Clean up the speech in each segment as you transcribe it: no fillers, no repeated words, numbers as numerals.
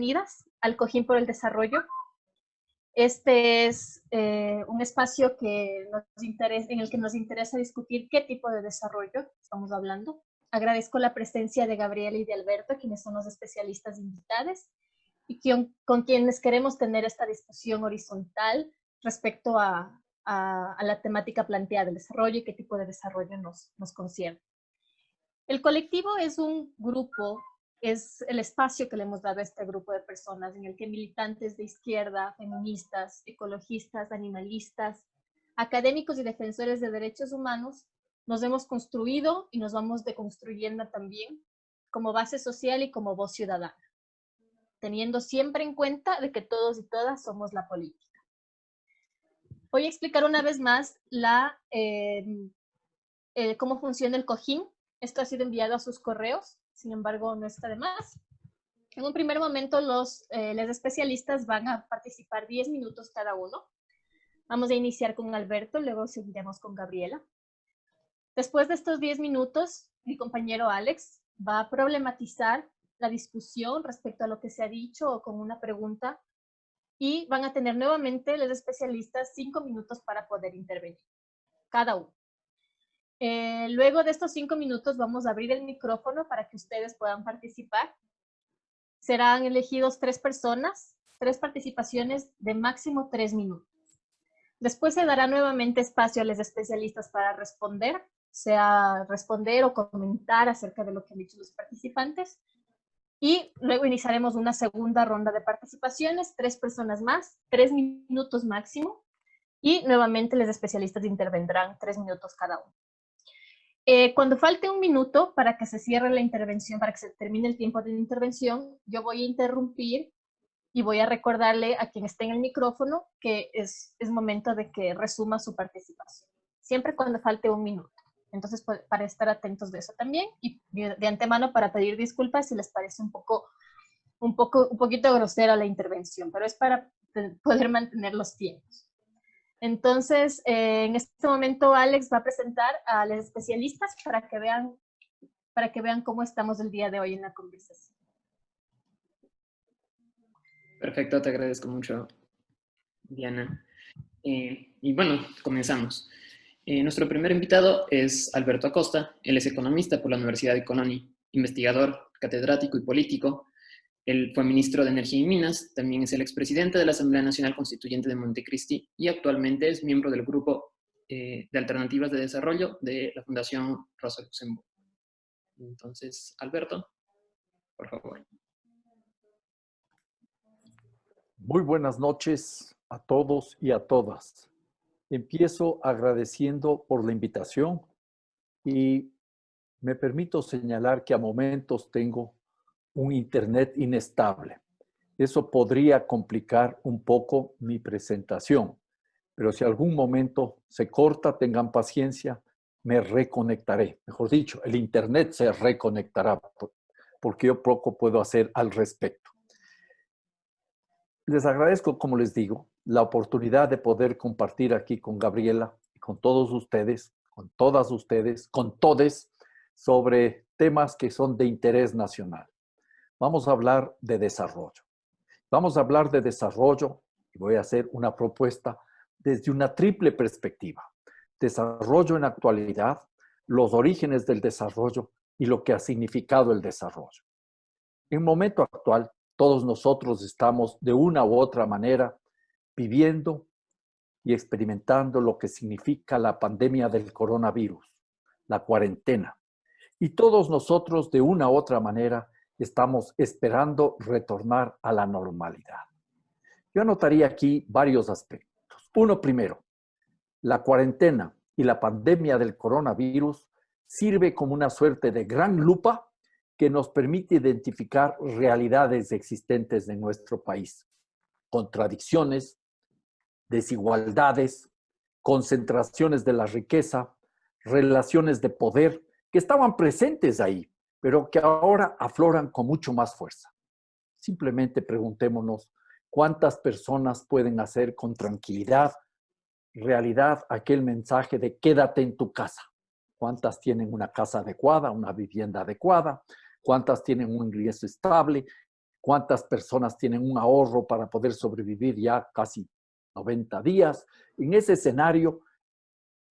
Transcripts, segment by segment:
bienvenidas al Cojín por el Desarrollo. Este es un espacio en el que nos interesa discutir qué tipo de desarrollo estamos hablando. Agradezco la presencia de Gabriela y de Alberto, quienes son los especialistas invitados, y con quienes queremos tener esta discusión horizontal respecto a la temática planteada, el desarrollo y qué tipo de desarrollo nos concierne. El colectivo es un grupo, es el espacio que le hemos dado a este grupo de personas en el que militantes de izquierda, feministas, ecologistas, animalistas, académicos y defensores de derechos humanos nos hemos construido y nos vamos deconstruyendo también como base social y como voz ciudadana, teniendo siempre en cuenta de que todos y todas somos la política. Voy a explicar una vez más cómo funciona el Cojín. Esto ha sido enviado a sus correos, sin embargo, no está de más. En un primer momento, los especialistas van a participar 10 minutos cada uno. Vamos a iniciar con Alberto, luego seguiremos con Gabriela. Después de estos 10 minutos, mi compañero Alex va a problematizar la discusión respecto a lo que se ha dicho o con una pregunta, y van a tener nuevamente los especialistas 5 minutos para poder intervenir, cada uno. Luego de estos 5 minutos vamos a abrir el micrófono para que ustedes puedan participar. Serán elegidos 3 personas, 3 participaciones de máximo 3 minutos. Después se dará nuevamente espacio a los especialistas para responder, sea responder o comentar acerca de lo que han dicho los participantes. Y luego iniciaremos una segunda ronda de participaciones, 3 personas más, 3 minutos máximo. Y nuevamente los especialistas intervendrán 3 minutos cada uno. Cuando falte un minuto para que se cierre la intervención, para que se termine el tiempo de intervención, yo voy a interrumpir y voy a recordarle a quien esté en el micrófono que es momento de que resuma su participación. Siempre cuando falte un minuto. Entonces, para estar atentos de eso también, y de antemano para pedir disculpas si les parece un poquito grosera la intervención, pero es para poder mantener los tiempos. Entonces, en este momento Alex va a presentar a los especialistas para que vean cómo estamos el día de hoy en la conversación. Perfecto, te agradezco mucho, Diana. Y bueno, comenzamos. Nuestro primer invitado es Alberto Acosta. Él es economista por la Universidad de Colón, investigador, catedrático y político. Él fue ministro de Energía y Minas, también es el expresidente de la Asamblea Nacional Constituyente de Montecristi y actualmente es miembro del Grupo de Alternativas de Desarrollo de la Fundación Rosa Luxemburgo. Entonces, Alberto, por favor. Muy buenas noches a todos y a todas. Empiezo agradeciendo por la invitación y me permito señalar que a momentos tengo un internet inestable. Eso podría complicar un poco mi presentación, pero si algún momento se corta, tengan paciencia, me reconectaré. Mejor dicho, el internet se reconectará porque yo poco puedo hacer al respecto. Les agradezco, como les digo, la oportunidad de poder compartir aquí con Gabriela y con todos ustedes, con todas ustedes, con todes, sobre temas que son de interés nacional. Vamos a hablar de desarrollo. Vamos a hablar de desarrollo y voy a hacer una propuesta desde una triple perspectiva. Desarrollo en actualidad, los orígenes del desarrollo y lo que ha significado el desarrollo. En el momento actual, todos nosotros estamos de una u otra manera viviendo y experimentando lo que significa la pandemia del coronavirus, la cuarentena. Y todos nosotros de una u otra manera estamos esperando retornar a la normalidad. Yo anotaría aquí varios aspectos. Uno primero, la cuarentena y la pandemia del coronavirus sirve como una suerte de gran lupa que nos permite identificar realidades existentes en nuestro país. Contradicciones, desigualdades, concentraciones de la riqueza, relaciones de poder que estaban presentes ahí, pero que ahora afloran con mucho más fuerza. Simplemente preguntémonos cuántas personas pueden hacer con tranquilidad realidad aquel mensaje de quédate en tu casa. ¿Cuántas tienen una casa adecuada, una vivienda adecuada? ¿Cuántas tienen un ingreso estable? cuántas personas tienen un ahorro para poder sobrevivir ya casi 90 días. En ese escenario,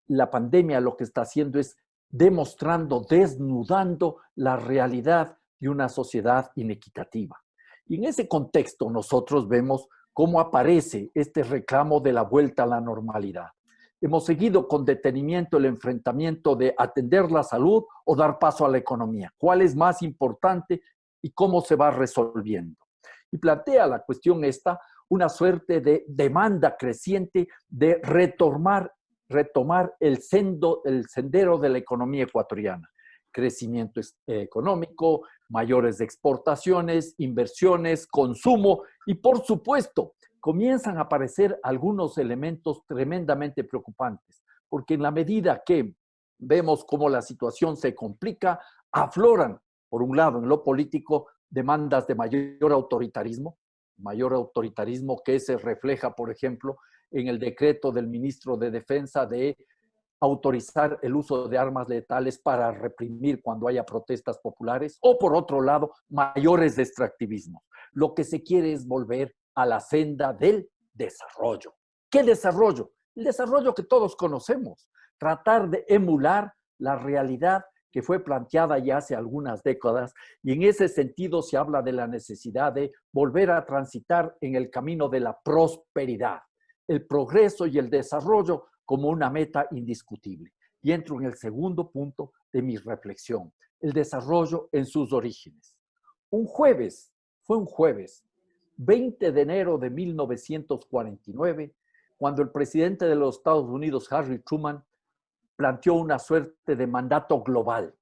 la pandemia lo que está haciendo es demostrando, desnudando la realidad de una sociedad inequitativa. Y en ese contexto nosotros vemos cómo aparece este reclamo de la vuelta a la normalidad. Hemos seguido con detenimiento el enfrentamiento de atender la salud o dar paso a la economía. ¿Cuál es más importante y cómo se va resolviendo? Y plantea la cuestión esta una suerte de demanda creciente de retomar el sendero de la economía ecuatoriana. Crecimiento económico, mayores exportaciones, inversiones, consumo y, por supuesto, comienzan a aparecer algunos elementos tremendamente preocupantes, porque en la medida que vemos cómo la situación se complica, afloran, por un lado, en lo político, demandas de mayor autoritarismo que se refleja, por ejemplo, en el decreto del ministro de Defensa de autorizar el uso de armas letales para reprimir cuando haya protestas populares, o por otro lado, mayores extractivismos. Lo que se quiere es volver a la senda del desarrollo. ¿Qué desarrollo? El desarrollo que todos conocemos. Tratar de emular la realidad que fue planteada ya hace algunas décadas, y en ese sentido se habla de la necesidad de volver a transitar en el camino de la prosperidad, el progreso y el desarrollo como una meta indiscutible. Y entro en el segundo punto de mi reflexión, el desarrollo en sus orígenes. Fue un jueves, 20 de enero de 1949, cuando el presidente de los Estados Unidos, Harry Truman, planteó una suerte de mandato global.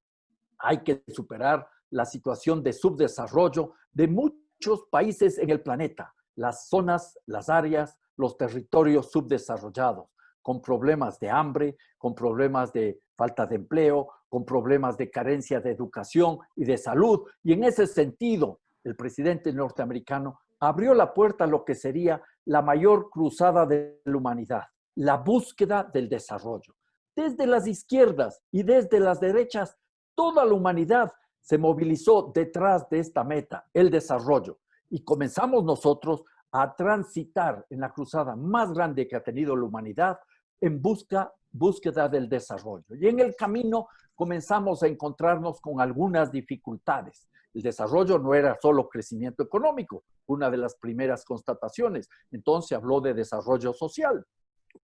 Hay que superar la situación de subdesarrollo de muchos países en el planeta, las zonas, las áreas, los territorios subdesarrollados, con problemas de hambre, con problemas de falta de empleo, con problemas de carencia de educación y de salud. Y en ese sentido, el presidente norteamericano abrió la puerta a lo que sería la mayor cruzada de la humanidad, la búsqueda del desarrollo. Desde las izquierdas y desde las derechas, toda la humanidad se movilizó detrás de esta meta, el desarrollo. Y comenzamos nosotros a transitar en la cruzada más grande que ha tenido la humanidad en búsqueda del desarrollo. Y en el camino comenzamos a encontrarnos con algunas dificultades. El desarrollo no era solo crecimiento económico, una de las primeras constataciones. Entonces habló de desarrollo social.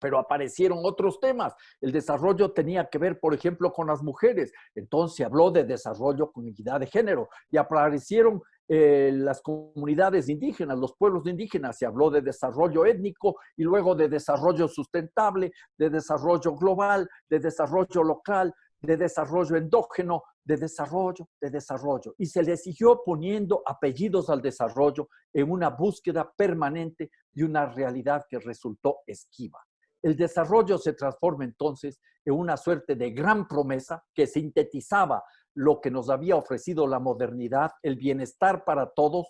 Pero aparecieron otros temas. El desarrollo tenía que ver, por ejemplo, con las mujeres. Entonces se habló de desarrollo con equidad de género. Y aparecieron las comunidades indígenas, los pueblos indígenas. Se habló de desarrollo étnico y luego de desarrollo sustentable, de desarrollo global, de desarrollo local, de desarrollo endógeno, de desarrollo. Y se le siguió poniendo apellidos al desarrollo en una búsqueda permanente de una realidad que resultó esquiva. El desarrollo se transforma entonces en una suerte de gran promesa que sintetizaba lo que nos había ofrecido la modernidad, el bienestar para todos,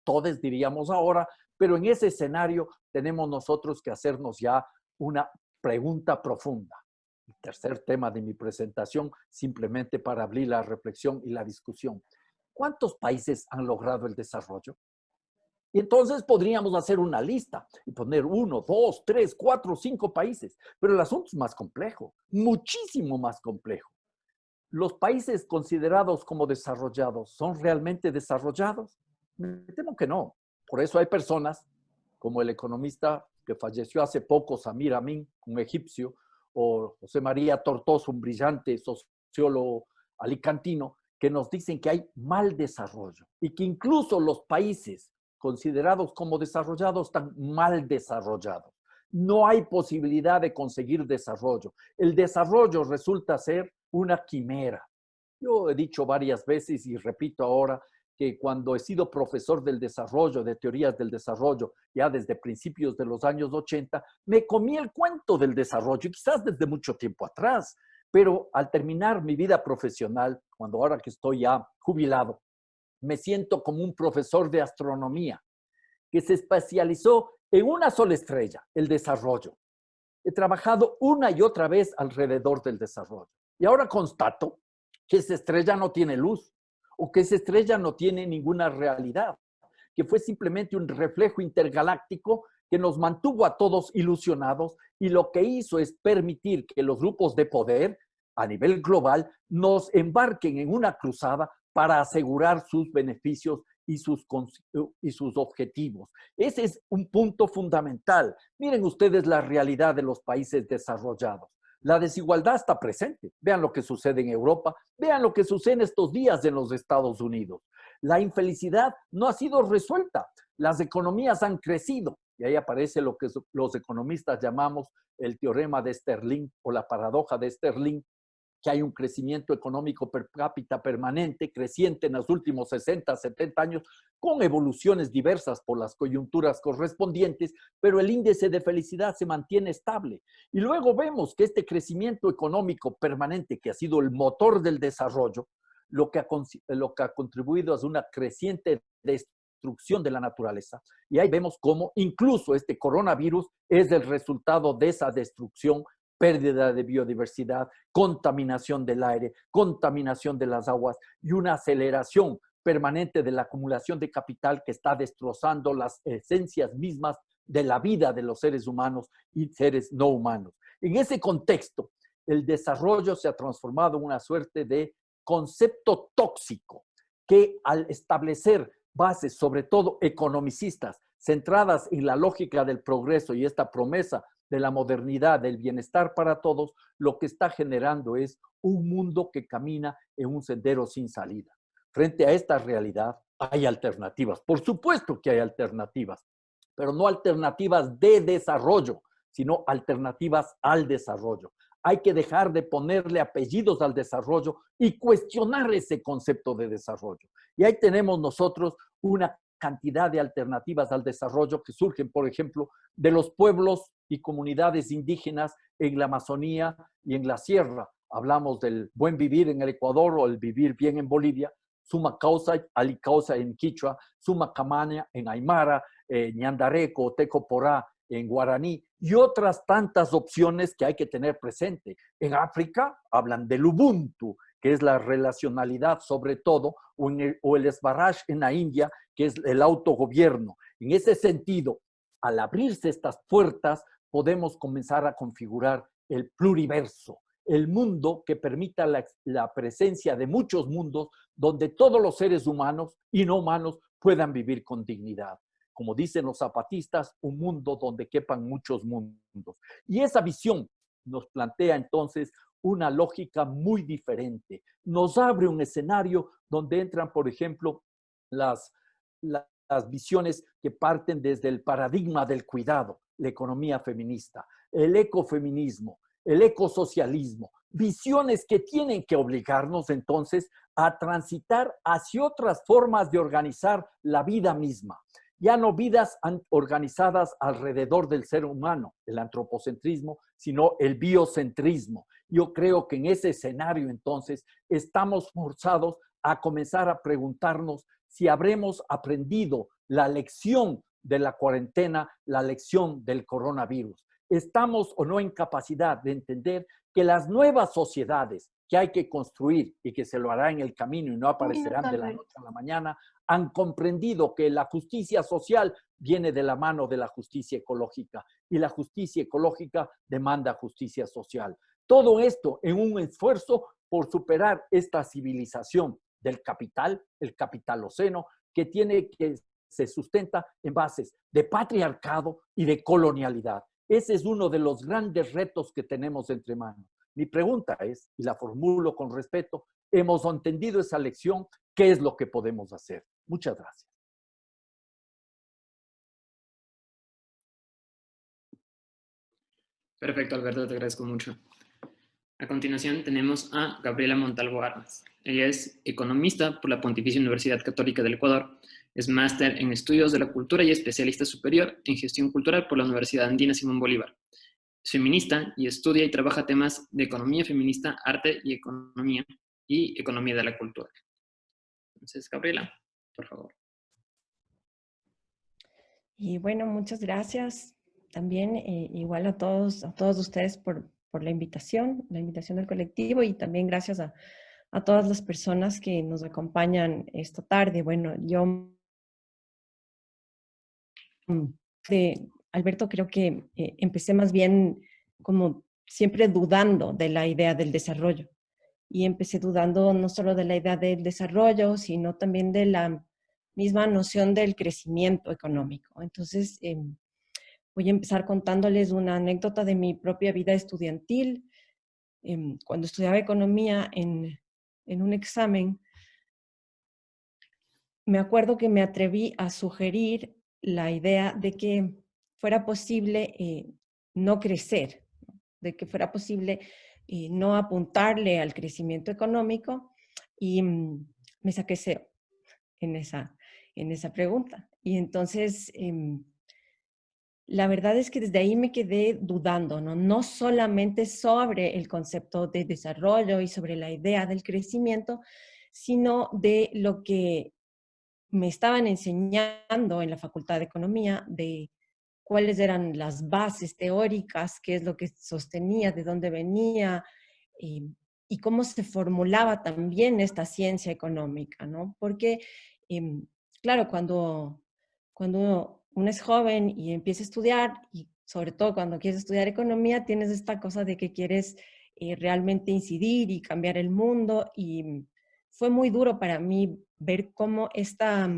todes diríamos ahora, pero en ese escenario tenemos nosotros que hacernos ya una pregunta profunda. El tercer tema de mi presentación, simplemente para abrir la reflexión y la discusión. ¿Cuántos países han logrado el desarrollo? Y entonces podríamos hacer una lista y poner 1, 2, 3, 4, 5 países. Pero el asunto es más complejo, muchísimo más complejo. ¿Los países considerados como desarrollados son realmente desarrollados? Me temo que no. Por eso hay personas como el economista que falleció hace poco, Samir Amin, un egipcio, o José María Tortoso, un brillante sociólogo alicantino, que nos dicen que hay mal desarrollo y que incluso los países considerados como desarrollados están mal desarrollados. No hay posibilidad de conseguir desarrollo. El desarrollo resulta ser una quimera. Yo he dicho varias veces y repito ahora que cuando he sido profesor del desarrollo, de teorías del desarrollo, ya desde principios de los años 80, me comí el cuento del desarrollo, y quizás desde mucho tiempo atrás, pero al terminar mi vida profesional, cuando ahora que estoy ya jubilado, me siento como un profesor de astronomía que se especializó en una sola estrella, el desarrollo. He trabajado una y otra vez alrededor del desarrollo. Y ahora constato que esa estrella no tiene luz o que esa estrella no tiene ninguna realidad. que fue simplemente un reflejo intergaláctico que nos mantuvo a todos ilusionados y lo que hizo es permitir que los grupos de poder a nivel global nos embarquen en una cruzada para asegurar sus beneficios y sus objetivos. Ese es un punto fundamental. Miren ustedes la realidad de los países desarrollados. La desigualdad está presente. Vean lo que sucede en Europa, vean lo que sucede en estos días en los Estados Unidos. La infelicidad no ha sido resuelta. Las economías han crecido. Y ahí aparece lo que los economistas llamamos el teorema de Sterling o la paradoja de Sterling, que hay un crecimiento económico per cápita permanente, creciente en los últimos 60, 70 años, con evoluciones diversas por las coyunturas correspondientes, pero el índice de felicidad se mantiene estable. Y luego vemos que este crecimiento económico permanente, que ha sido el motor del desarrollo, lo que ha contribuido a una creciente destrucción de la naturaleza. Y ahí vemos cómo incluso este coronavirus es el resultado de esa destrucción, pérdida de biodiversidad, contaminación del aire, contaminación de las aguas y una aceleración permanente de la acumulación de capital que está destrozando las esencias mismas de la vida de los seres humanos y seres no humanos. En ese contexto, el desarrollo se ha transformado en una suerte de concepto tóxico que al establecer bases, sobre todo economicistas, centradas en la lógica del progreso y esta promesa de la modernidad, del bienestar para todos, lo que está generando es un mundo que camina en un sendero sin salida. Frente a esta realidad hay alternativas. Por supuesto que hay alternativas, pero no alternativas de desarrollo, sino alternativas al desarrollo. Hay que dejar de ponerle apellidos al desarrollo y cuestionar ese concepto de desarrollo. Y ahí tenemos nosotros una cantidad de alternativas al desarrollo que surgen, por ejemplo, de los pueblos y comunidades indígenas en la Amazonía y en la sierra. Hablamos del buen vivir en el Ecuador o el vivir bien en Bolivia, suma causa, ali causa en Quichua, suma camana en Aymara, ñandareco, tecoporá en guaraní y otras tantas opciones que hay que tener presente. En África hablan del Ubuntu, que es la relacionalidad sobre todo, o el Swaraj en la India, que es el autogobierno. En ese sentido, al abrirse estas puertas, podemos comenzar a configurar el pluriverso, el mundo que permita la presencia de muchos mundos donde todos los seres humanos y no humanos puedan vivir con dignidad. Como dicen los zapatistas, un mundo donde quepan muchos mundos. Y esa visión nos plantea entonces una lógica muy diferente. Nos abre un escenario donde entran, por ejemplo, las visiones que parten desde el paradigma del cuidado, la economía feminista, el ecofeminismo, el ecosocialismo, visiones que tienen que obligarnos entonces a transitar hacia otras formas de organizar la vida misma. Ya no vidas organizadas alrededor del ser humano, el antropocentrismo, sino el biocentrismo. Yo creo que en ese escenario entonces estamos forzados a comenzar a preguntarnos si habremos aprendido la lección de la cuarentena, la lección del coronavirus. ¿Estamos o no en capacidad de entender que las nuevas sociedades que hay que construir y que se lo hará en el camino y no aparecerán de la noche a la mañana, han comprendido que la justicia social viene de la mano de la justicia ecológica y la justicia ecológica demanda justicia social? Todo esto en un esfuerzo por superar esta civilización del capital, el capitaloceno, que se sustenta en bases de patriarcado y de colonialidad. Ese es uno de los grandes retos que tenemos entre manos. Mi pregunta es, y la formulo con respeto, ¿hemos entendido esa lección? ¿Qué es lo que podemos hacer? Muchas gracias. Perfecto, Alberto, te agradezco mucho. A continuación tenemos a Gabriela Montalvo Armas. Ella es economista por la Pontificia Universidad Católica del Ecuador, es máster en estudios de la cultura y especialista superior en gestión cultural por la Universidad Andina Simón Bolívar. Es feminista y estudia y trabaja temas de economía feminista, arte y economía de la cultura. Entonces, Gabriela, por favor. Y bueno, muchas gracias también, igual a todos ustedes por la invitación del colectivo, y también gracias a todas las personas que nos acompañan esta tarde. Bueno, yo de Alberto, creo que empecé más bien como siempre dudando de la idea del desarrollo. Y empecé dudando no solo de la idea del desarrollo, sino también de la misma noción del crecimiento económico. Entonces, voy a empezar contándoles una anécdota de mi propia vida estudiantil. Cuando estudiaba economía en un examen, me acuerdo que me atreví a sugerir la idea de que fuera posible no crecer, ¿no? De que fuera posible no apuntarle al crecimiento económico y me saqué cero en esa pregunta. Y entonces, la verdad es que desde ahí me quedé dudando, ¿no? No solamente sobre el concepto de desarrollo y sobre la idea del crecimiento, sino de lo que me estaban enseñando en la Facultad de Economía, de cuáles eran las bases teóricas, qué es lo que sostenía, de dónde venía, y cómo se formulaba también esta ciencia económica, ¿no? Porque, claro, cuando uno es joven y empieza a estudiar, y sobre todo cuando quieres estudiar economía, tienes esta cosa de que quieres realmente incidir y cambiar el mundo, y fue muy duro para mí ver cómo esta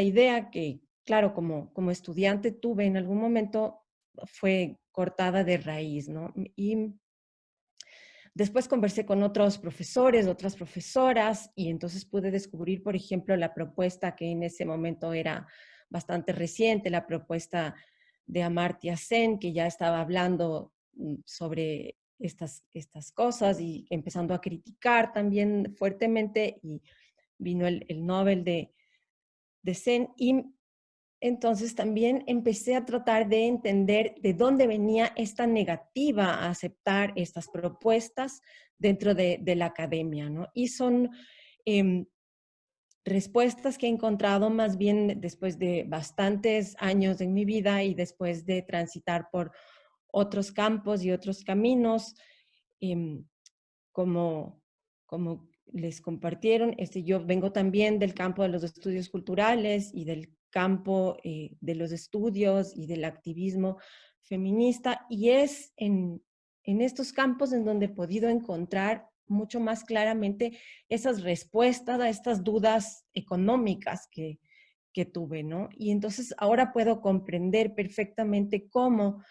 idea que, claro, como estudiante tuve en algún momento, fue cortada de raíz, ¿no? Y después conversé con otros profesores, otras profesoras, y entonces pude descubrir, por ejemplo, la propuesta que en ese momento era bastante reciente, la propuesta de Amartya Sen, que ya estaba hablando sobre estas cosas y empezando a criticar también fuertemente, y vino el Nobel de Sen, y entonces también empecé a tratar de entender de dónde venía esta negativa a aceptar estas propuestas dentro de la academia, ¿no? Y son eh, respuestas que he encontrado más bien después de bastantes años en mi vida y después de transitar por otros campos y otros caminos, eh, como, como les compartieron, yo vengo también del campo de los estudios culturales y del campo de los estudios y del activismo feminista, y es en estos campos en donde he podido encontrar mucho más claramente esas respuestas a estas dudas económicas que tuve, ¿no? Y entonces ahora puedo comprender perfectamente cómo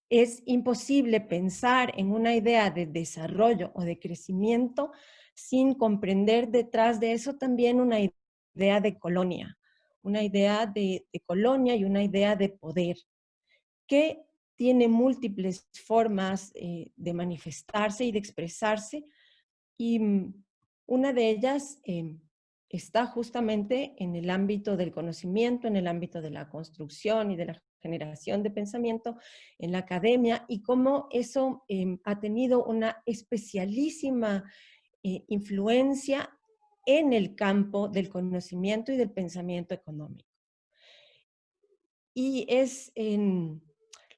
es imposible pensar en una idea de desarrollo o de crecimiento sin comprender detrás de eso también una idea de colonia, una idea de colonia y una idea de poder, que tiene múltiples formas de manifestarse y de expresarse, y una de ellas está justamente en el ámbito del conocimiento, en el ámbito de la construcción y de la generación de pensamiento en la academia, y cómo eso ha tenido una especialísima influencia en el campo del conocimiento y del pensamiento económico. Y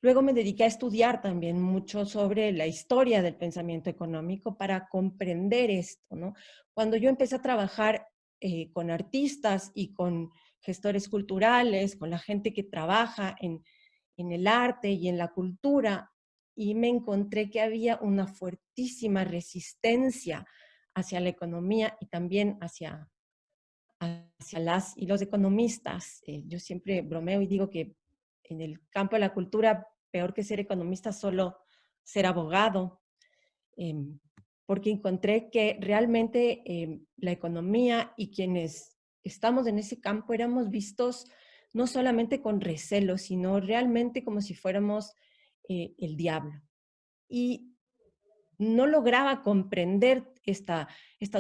luego me dediqué a estudiar también mucho sobre la historia del pensamiento económico para comprender esto, ¿no? Cuando yo empecé a trabajar con artistas y con gestores culturales, con la gente que trabaja en el arte y en la cultura, y me encontré que había una fuertísima resistencia hacia la economía y también hacia las y los economistas. Yo siempre bromeo y digo que en el campo de la cultura, peor que ser economista, solo ser abogado, porque encontré que realmente la economía y quienes estamos en ese campo éramos vistos no solamente con recelo, sino realmente como si fuéramos el diablo. Y no lograba comprender esta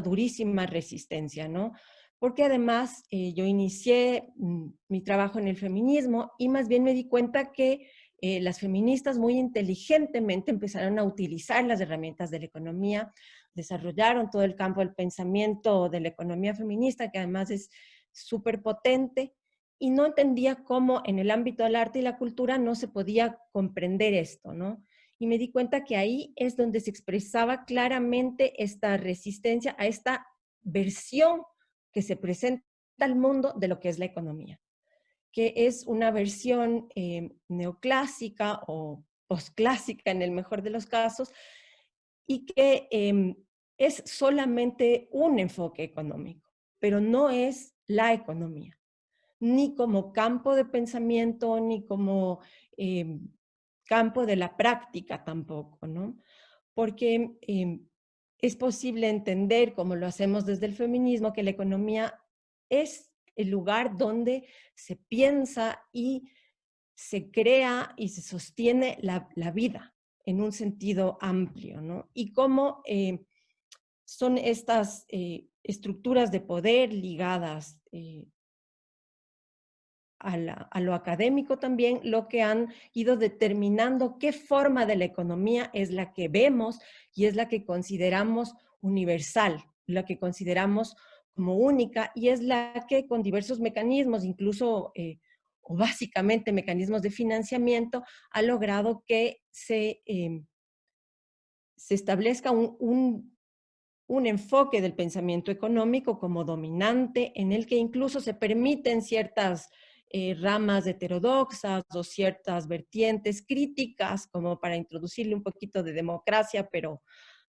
durísima resistencia, ¿no? Porque además yo inicié mi trabajo en el feminismo y más bien me di cuenta que las feministas muy inteligentemente empezaron a utilizar las herramientas de la economía, desarrollaron todo el campo del pensamiento de la economía feminista, que además es súper potente, y no entendía cómo en el ámbito del arte y la cultura no se podía comprender esto, ¿no? Y me di cuenta que ahí es donde se expresaba claramente esta resistencia a esta versión que se presenta al mundo de lo que es la economía, que es una versión neoclásica o posclásica en el mejor de los casos, y que es solamente un enfoque económico, pero no es la economía, ni como campo de pensamiento, ni como campo de la práctica tampoco, ¿no? Porque es posible entender, como lo hacemos desde el feminismo, que la economía es el lugar donde se piensa y se crea y se sostiene la vida en un sentido amplio, ¿no? Y cómo son estas estructuras de poder ligadas a lo académico también, lo que han ido determinando qué forma de la economía es la que vemos y es la que consideramos universal, la que consideramos como única, y es la que con diversos mecanismos, incluso o básicamente mecanismos de financiamiento, ha logrado que se establezca un enfoque del pensamiento económico como dominante, en el que incluso se permiten ciertas ramas heterodoxas o ciertas vertientes críticas, como para introducirle un poquito de democracia, pero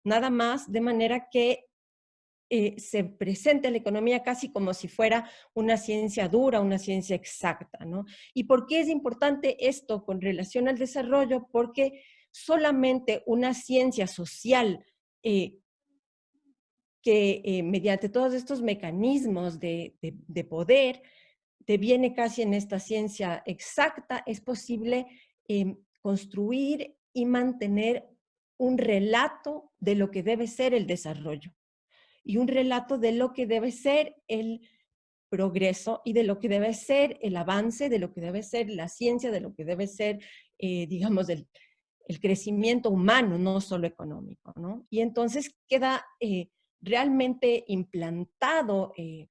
nada más, de manera que se presente la economía casi como si fuera una ciencia dura, una ciencia exacta, ¿no? ¿Y por qué es importante esto con relación al desarrollo? Porque solamente una ciencia social que mediante todos estos mecanismos de poder deviene casi en esta ciencia exacta, es posible construir y mantener un relato de lo que debe ser el desarrollo y un relato de lo que debe ser el progreso y de lo que debe ser el avance, de lo que debe ser la ciencia, de lo que debe ser, digamos, el crecimiento humano, no solo económico, ¿no? Y entonces queda realmente implantado en,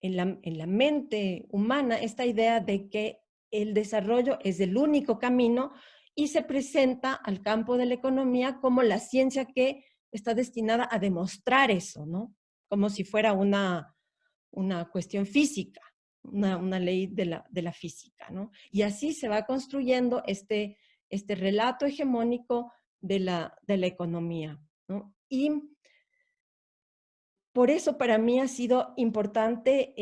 en la mente humana esta idea de que el desarrollo es el único camino y se presenta al campo de la economía como la ciencia que está destinada a demostrar eso, ¿no? Como si fuera una cuestión física, una ley de la física, ¿no? Y así se va construyendo este relato hegemónico de la economía, ¿no? Y por eso para mí ha sido importante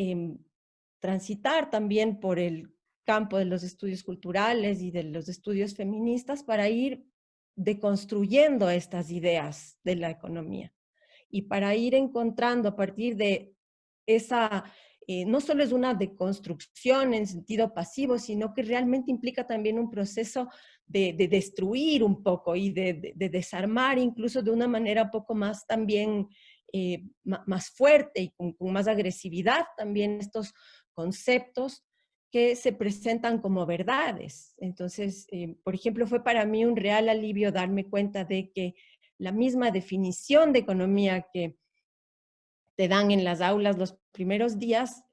transitar también por el campo de los estudios culturales y de los estudios feministas para ir deconstruyendo estas ideas de la economía y para ir encontrando a partir de esa, no solo es una deconstrucción en sentido pasivo, sino que realmente implica también un proceso de destruir un poco y de desarmar incluso de una manera un poco más también más fuerte y con más agresividad también estos conceptos que se presentan como verdades. Entonces, por ejemplo, fue para mí un real alivio darme cuenta de que la misma definición de economía que te dan en las aulas los primeros días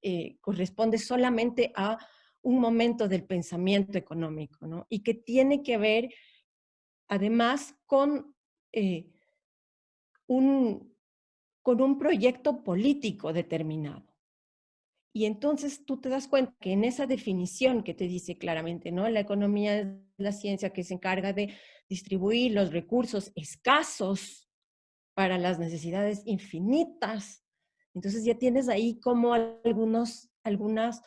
corresponde solamente a un momento del pensamiento económico, ¿no? Y que tiene que ver además eh, un, con un proyecto político determinado. Y entonces tú te das cuenta que en esa definición que te dice claramente, ¿no? La economía es la ciencia que se encarga de distribuir los recursos escasos para las necesidades infinitas. Entonces ya tienes ahí como algunas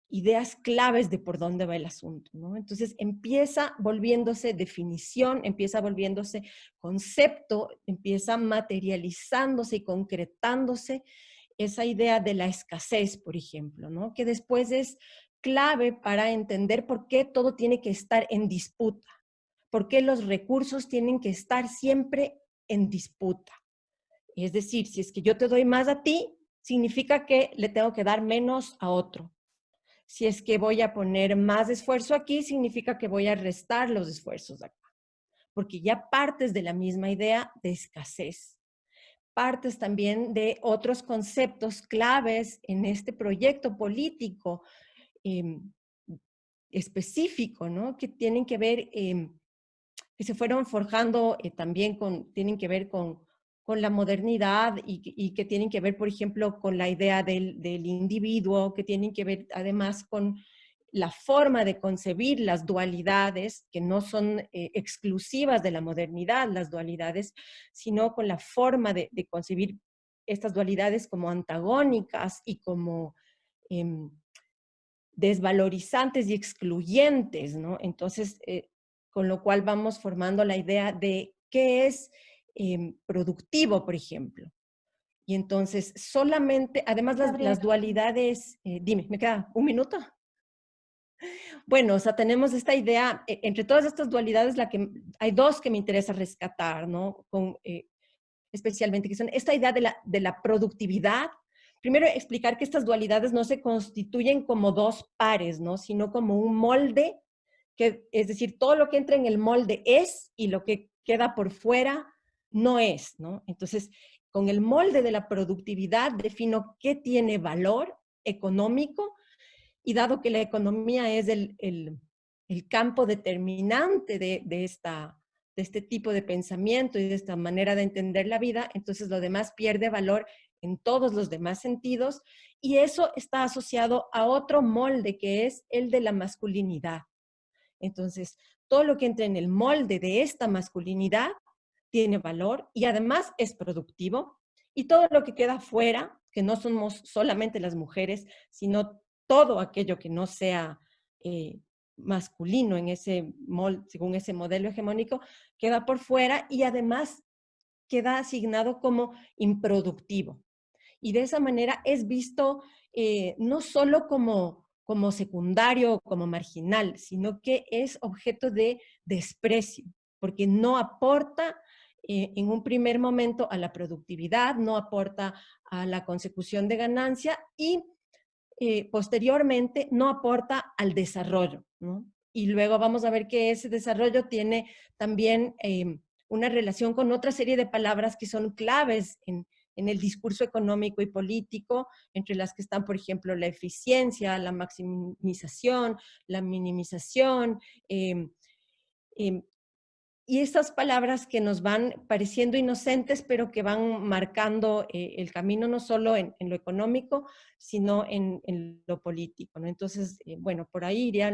ideas claves de por dónde va el asunto, ¿no? Entonces empieza volviéndose definición, empieza volviéndose concepto, empieza materializándose y concretándose esa idea de la escasez, por ejemplo, ¿no? Que después es clave para entender por qué todo tiene que estar en disputa, por qué los recursos tienen que estar siempre en disputa. Es decir, si es que yo te doy más a ti, significa que le tengo que dar menos a otro. Si es que voy a poner más esfuerzo aquí, significa que voy a restar los esfuerzos acá, porque ya partes de la misma idea de escasez. Partes también de otros conceptos claves en este proyecto político específico, ¿no? Que tienen que ver, que se fueron forjando también tienen que ver con con la modernidad y que tienen que ver, por ejemplo, con la idea del individuo, que tienen que ver además con la forma de concebir las dualidades, que no son exclusivas de la modernidad, las dualidades, sino con la forma de concebir estas dualidades como antagónicas y como desvalorizantes y excluyentes, ¿no? Entonces, con lo cual vamos formando la idea de qué es productivo, por ejemplo. Y entonces, solamente, además las dualidades, dime, ¿me queda un minuto? Bueno, o sea, tenemos esta idea, entre todas estas dualidades, hay dos que me interesa rescatar, ¿no? Especialmente, que son esta idea de la productividad. Primero, explicar que estas dualidades no se constituyen como dos pares, ¿no? Sino como un molde, es decir, todo lo que entra en el molde es y lo que queda por fuera no es, ¿no? Entonces, con el molde de la productividad defino qué tiene valor económico, y dado que la economía es el campo determinante de este tipo de pensamiento y de esta manera de entender la vida, entonces lo demás pierde valor en todos los demás sentidos, y eso está asociado a otro molde que es el de la masculinidad. Entonces, todo lo que entra en el molde de esta masculinidad tiene valor y además es productivo, y todo lo que queda fuera, que no somos solamente las mujeres, sino todo aquello que no sea masculino en ese según ese modelo hegemónico, queda por fuera y además queda asignado como improductivo. Y de esa manera es visto no solo como secundario, como marginal, sino que es objeto de desprecio, porque no aporta en un primer momento a la productividad, no aporta a la consecución de ganancia y posteriormente no aporta al desarrollo, ¿no? Y luego vamos a ver que ese desarrollo tiene también una relación con otra serie de palabras que son claves en el discurso económico y político, entre las que están, por ejemplo, la eficiencia, la maximización, la minimización, y estas palabras que nos van pareciendo inocentes, pero que van marcando el camino no solo en lo económico, sino en lo político, ¿no? Entonces, bueno, por ahí iría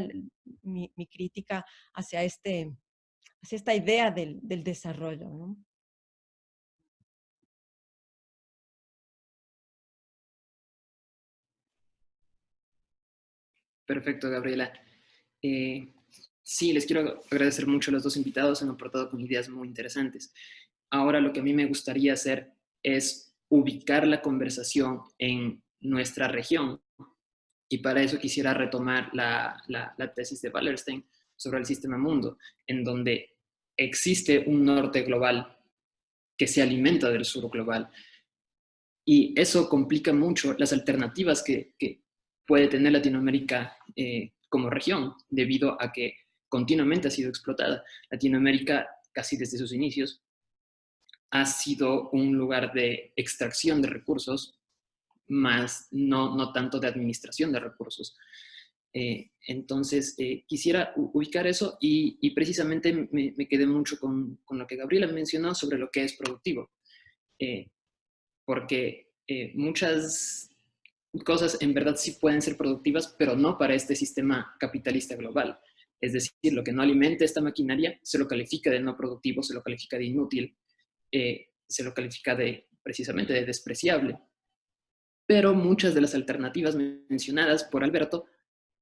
mi crítica hacia esta idea del desarrollo, ¿no? Perfecto, Gabriela. Sí, les quiero agradecer mucho a los dos invitados, han aportado con ideas muy interesantes. Ahora lo que a mí me gustaría hacer es ubicar la conversación en nuestra región, y para eso quisiera retomar la tesis de Wallerstein sobre el sistema mundo, en donde existe un norte global que se alimenta del sur global. Y eso complica mucho las alternativas que puede tener Latinoamérica como región, debido a que continuamente ha sido explotada. Latinoamérica, casi desde sus inicios, ha sido un lugar de extracción de recursos, más no tanto de administración de recursos. Entonces, quisiera ubicar eso y precisamente me quedé mucho con lo que Gabriela mencionó sobre lo que es productivo. Porque muchas cosas en verdad sí pueden ser productivas, pero no para este sistema capitalista global. Es decir, lo que no alimenta esta maquinaria se lo califica de no productivo, se lo califica de inútil, se lo califica precisamente de despreciable. Pero muchas de las alternativas mencionadas por Alberto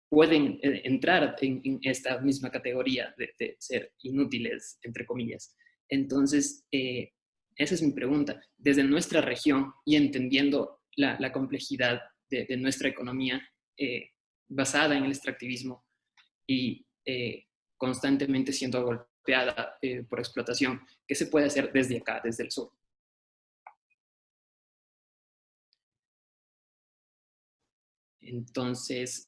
pueden entrar en esta misma categoría de ser inútiles, entre comillas. Entonces, esa es mi pregunta. Desde nuestra región y entendiendo la complejidad de nuestra economía basada en el extractivismo y constantemente siendo golpeada por explotación, ¿qué se puede hacer desde acá, desde el sur? Entonces,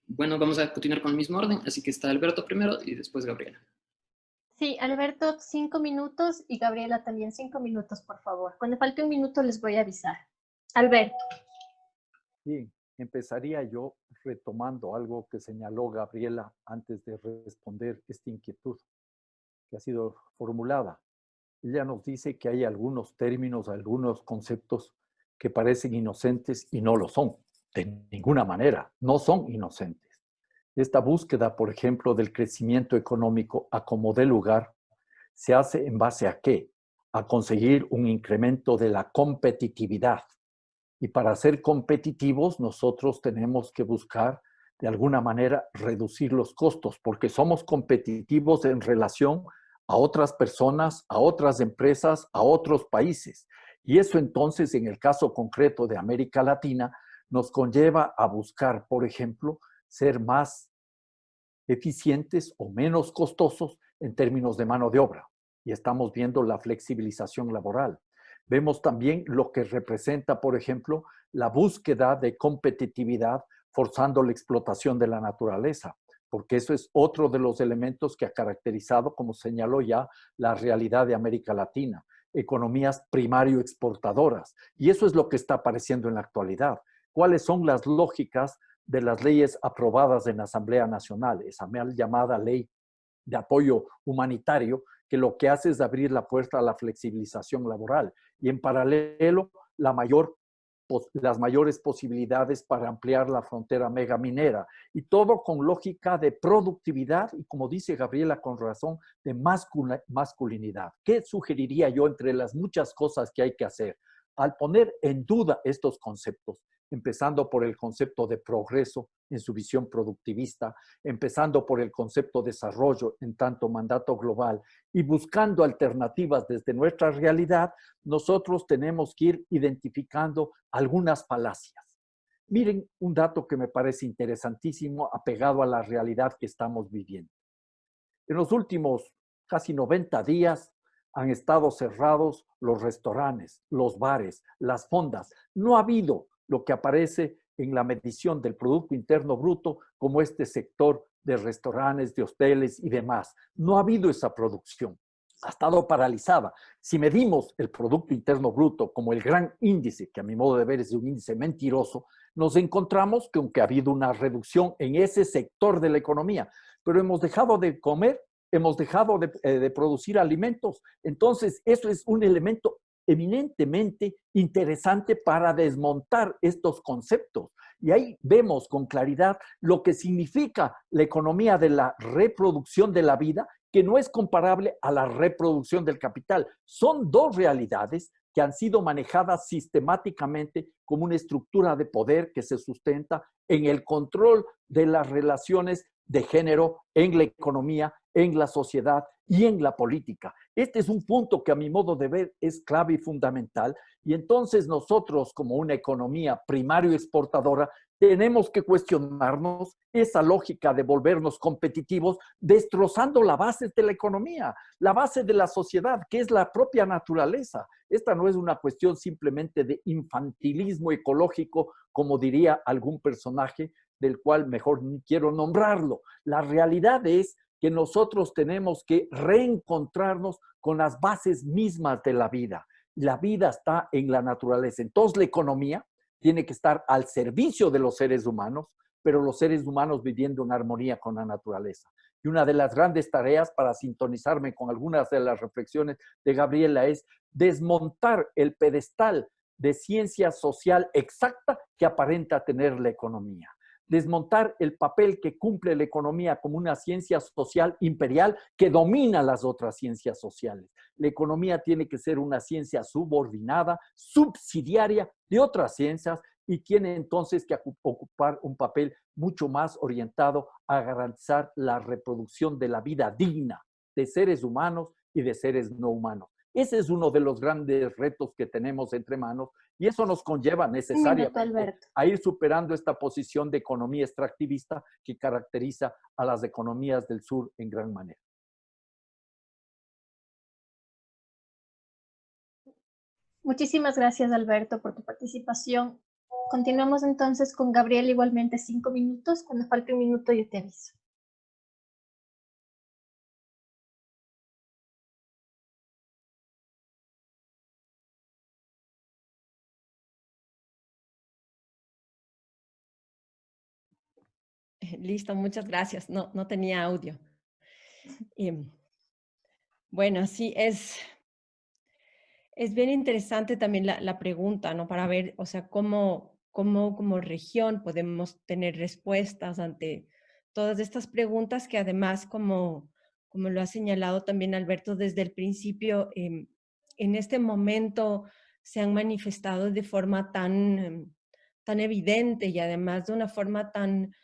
bueno, vamos a continuar con el mismo orden, así que está Alberto primero y después Gabriela. Sí, Alberto, 5 minutos y Gabriela también 5 minutos, por favor. Cuando falte un minuto les voy a avisar. Alberto. Bien, empezaría yo retomando algo que señaló Gabriela antes de responder esta inquietud que ha sido formulada. ella nos dice que hay algunos términos, algunos conceptos que parecen inocentes y no lo son, de ninguna manera, no son inocentes. Esta búsqueda, por ejemplo, del crecimiento económico a como dé lugar, se hace en base a ¿qué? A conseguir un incremento de la competitividad. Y para ser competitivos, nosotros tenemos que buscar, de alguna manera, reducir los costos, porque somos competitivos en relación a otras personas, a otras empresas, a otros países. Y eso entonces, en el caso concreto de América Latina, nos conlleva a buscar, por ejemplo, ser más eficientes o menos costosos en términos de mano de obra. Y estamos viendo la flexibilización laboral. Vemos también lo que representa, por ejemplo, la búsqueda de competitividad forzando la explotación de la naturaleza, porque eso es otro de los elementos que ha caracterizado, como señaló ya, la realidad de América Latina, economías primario exportadoras. Y eso es lo que está apareciendo en la actualidad. ¿Cuáles son las lógicas de las leyes aprobadas en la Asamblea Nacional, esa mal llamada ley de apoyo humanitario, que lo que hace es abrir la puerta a la flexibilización laboral y en paralelo las mayores posibilidades para ampliar la frontera megaminera y todo con lógica de productividad y, como dice Gabriela con razón, de masculinidad. ¿Qué sugeriría yo entre las muchas cosas que hay que hacer? Al poner en duda estos conceptos, empezando por el concepto de progreso en su visión productivista, empezando por el concepto de desarrollo en tanto mandato global y buscando alternativas desde nuestra realidad, nosotros tenemos que ir identificando algunas falacias. Miren un dato que me parece interesantísimo apegado a la realidad que estamos viviendo. En los últimos casi 90 días han estado cerrados los restaurantes, los bares, las fondas. No ha habido lo que aparece en la medición del Producto Interno Bruto como este sector de restaurantes, de hoteles y demás. No ha habido esa producción. Ha estado paralizada. Si medimos el Producto Interno Bruto como el gran índice, que a mi modo de ver es un índice mentiroso, nos encontramos que aunque ha habido una reducción en ese sector de la economía, pero hemos dejado de comer, hemos dejado de producir alimentos. Entonces, eso es un elemento eminentemente interesante para desmontar estos conceptos. Y ahí vemos con claridad lo que significa la economía de la reproducción de la vida, que no es comparable a la reproducción del capital. Son dos realidades que han sido manejadas sistemáticamente como una estructura de poder que se sustenta en el control de las relaciones de género en la economía, en la sociedad y en la política. Este es un punto que a mi modo de ver es clave y fundamental. Y entonces nosotros, como una economía primario exportadora, tenemos que cuestionarnos esa lógica de volvernos competitivos, destrozando la base de la economía, la base de la sociedad, que es la propia naturaleza. Esta no es una cuestión simplemente de infantilismo ecológico, como diría algún personaje, del cual mejor ni quiero nombrarlo. La realidad es que nosotros tenemos que reencontrarnos con las bases mismas de la vida. La vida está en la naturaleza. Entonces la economía tiene que estar al servicio de los seres humanos, pero los seres humanos viviendo en armonía con la naturaleza. Y una de las grandes tareas para sintonizarme con algunas de las reflexiones de Gabriela es desmontar el pedestal de ciencia social exacta que aparenta tener la economía. Desmontar el papel que cumple la economía como una ciencia social imperial que domina las otras ciencias sociales. La economía tiene que ser una ciencia subordinada, subsidiaria de otras ciencias y tiene entonces que ocupar un papel mucho más orientado a garantizar la reproducción de la vida digna de seres humanos y de seres no humanos. Ese es uno de los grandes retos que tenemos entre manos y eso nos conlleva necesariamente a ir superando esta posición de economía extractivista que caracteriza a las economías del sur en gran manera. Muchísimas gracias, Alberto, por tu participación. Continuamos entonces con Gabriel, igualmente 5 minutos. Cuando falte un minuto yo te aviso. Listo, muchas gracias. No tenía audio. Bueno, sí, es Es bien interesante también la pregunta, ¿no? Para ver, o sea, cómo como región podemos tener respuestas ante todas estas preguntas que además, como lo ha señalado también Alberto desde el principio, en este momento se han manifestado de forma tan evidente y además de una forma tan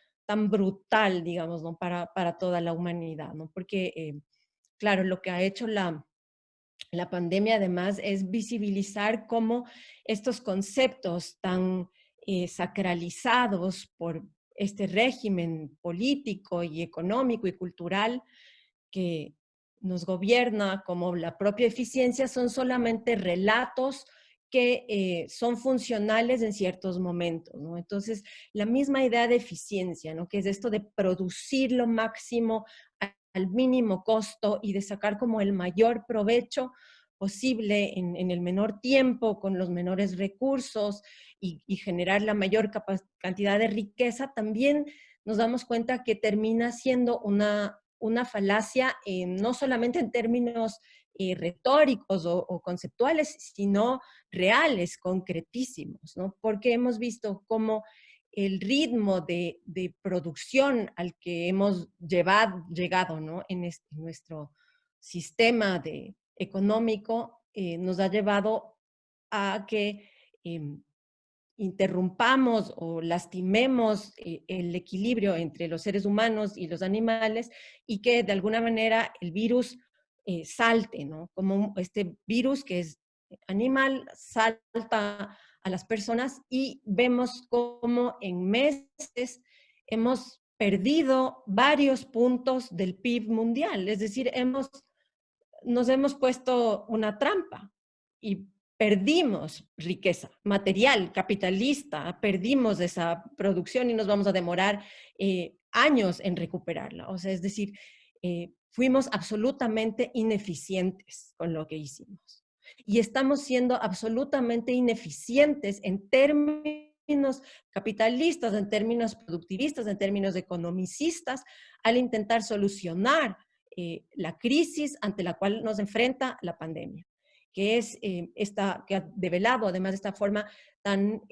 brutal, digamos, ¿no? Para toda la humanidad, ¿no? Porque, claro, lo que ha hecho la pandemia además es visibilizar cómo estos conceptos tan sacralizados por este régimen político y económico y cultural que nos gobierna, como la propia eficiencia, son solamente relatos que son funcionales en ciertos momentos, ¿no? Entonces, la misma idea de eficiencia, ¿no? Que es esto de producir lo máximo al mínimo costo y de sacar como el mayor provecho posible en el menor tiempo, con los menores recursos y generar la mayor cantidad de riqueza, también nos damos cuenta que termina siendo una falacia, no solamente en términos retóricos o conceptuales, sino reales, concretísimos, ¿no? Porque hemos visto cómo el ritmo de producción al que hemos llegado, ¿no? En nuestro sistema económico nos ha llevado a que interrumpamos o lastimemos el equilibrio entre los seres humanos y los animales y que de alguna manera el virus salte, ¿no? Como este virus que es animal salta a las personas y vemos cómo en meses hemos perdido varios puntos del PIB mundial, es decir, nos hemos puesto una trampa y perdimos riqueza material, capitalista, perdimos esa producción y nos vamos a demorar años en recuperarla. O sea, es decir, fuimos absolutamente ineficientes con lo que hicimos. Y estamos siendo absolutamente ineficientes en términos capitalistas, en términos productivistas, en términos economicistas, al intentar solucionar la crisis ante la cual nos enfrenta la pandemia, que es esta, que ha develado además esta forma tan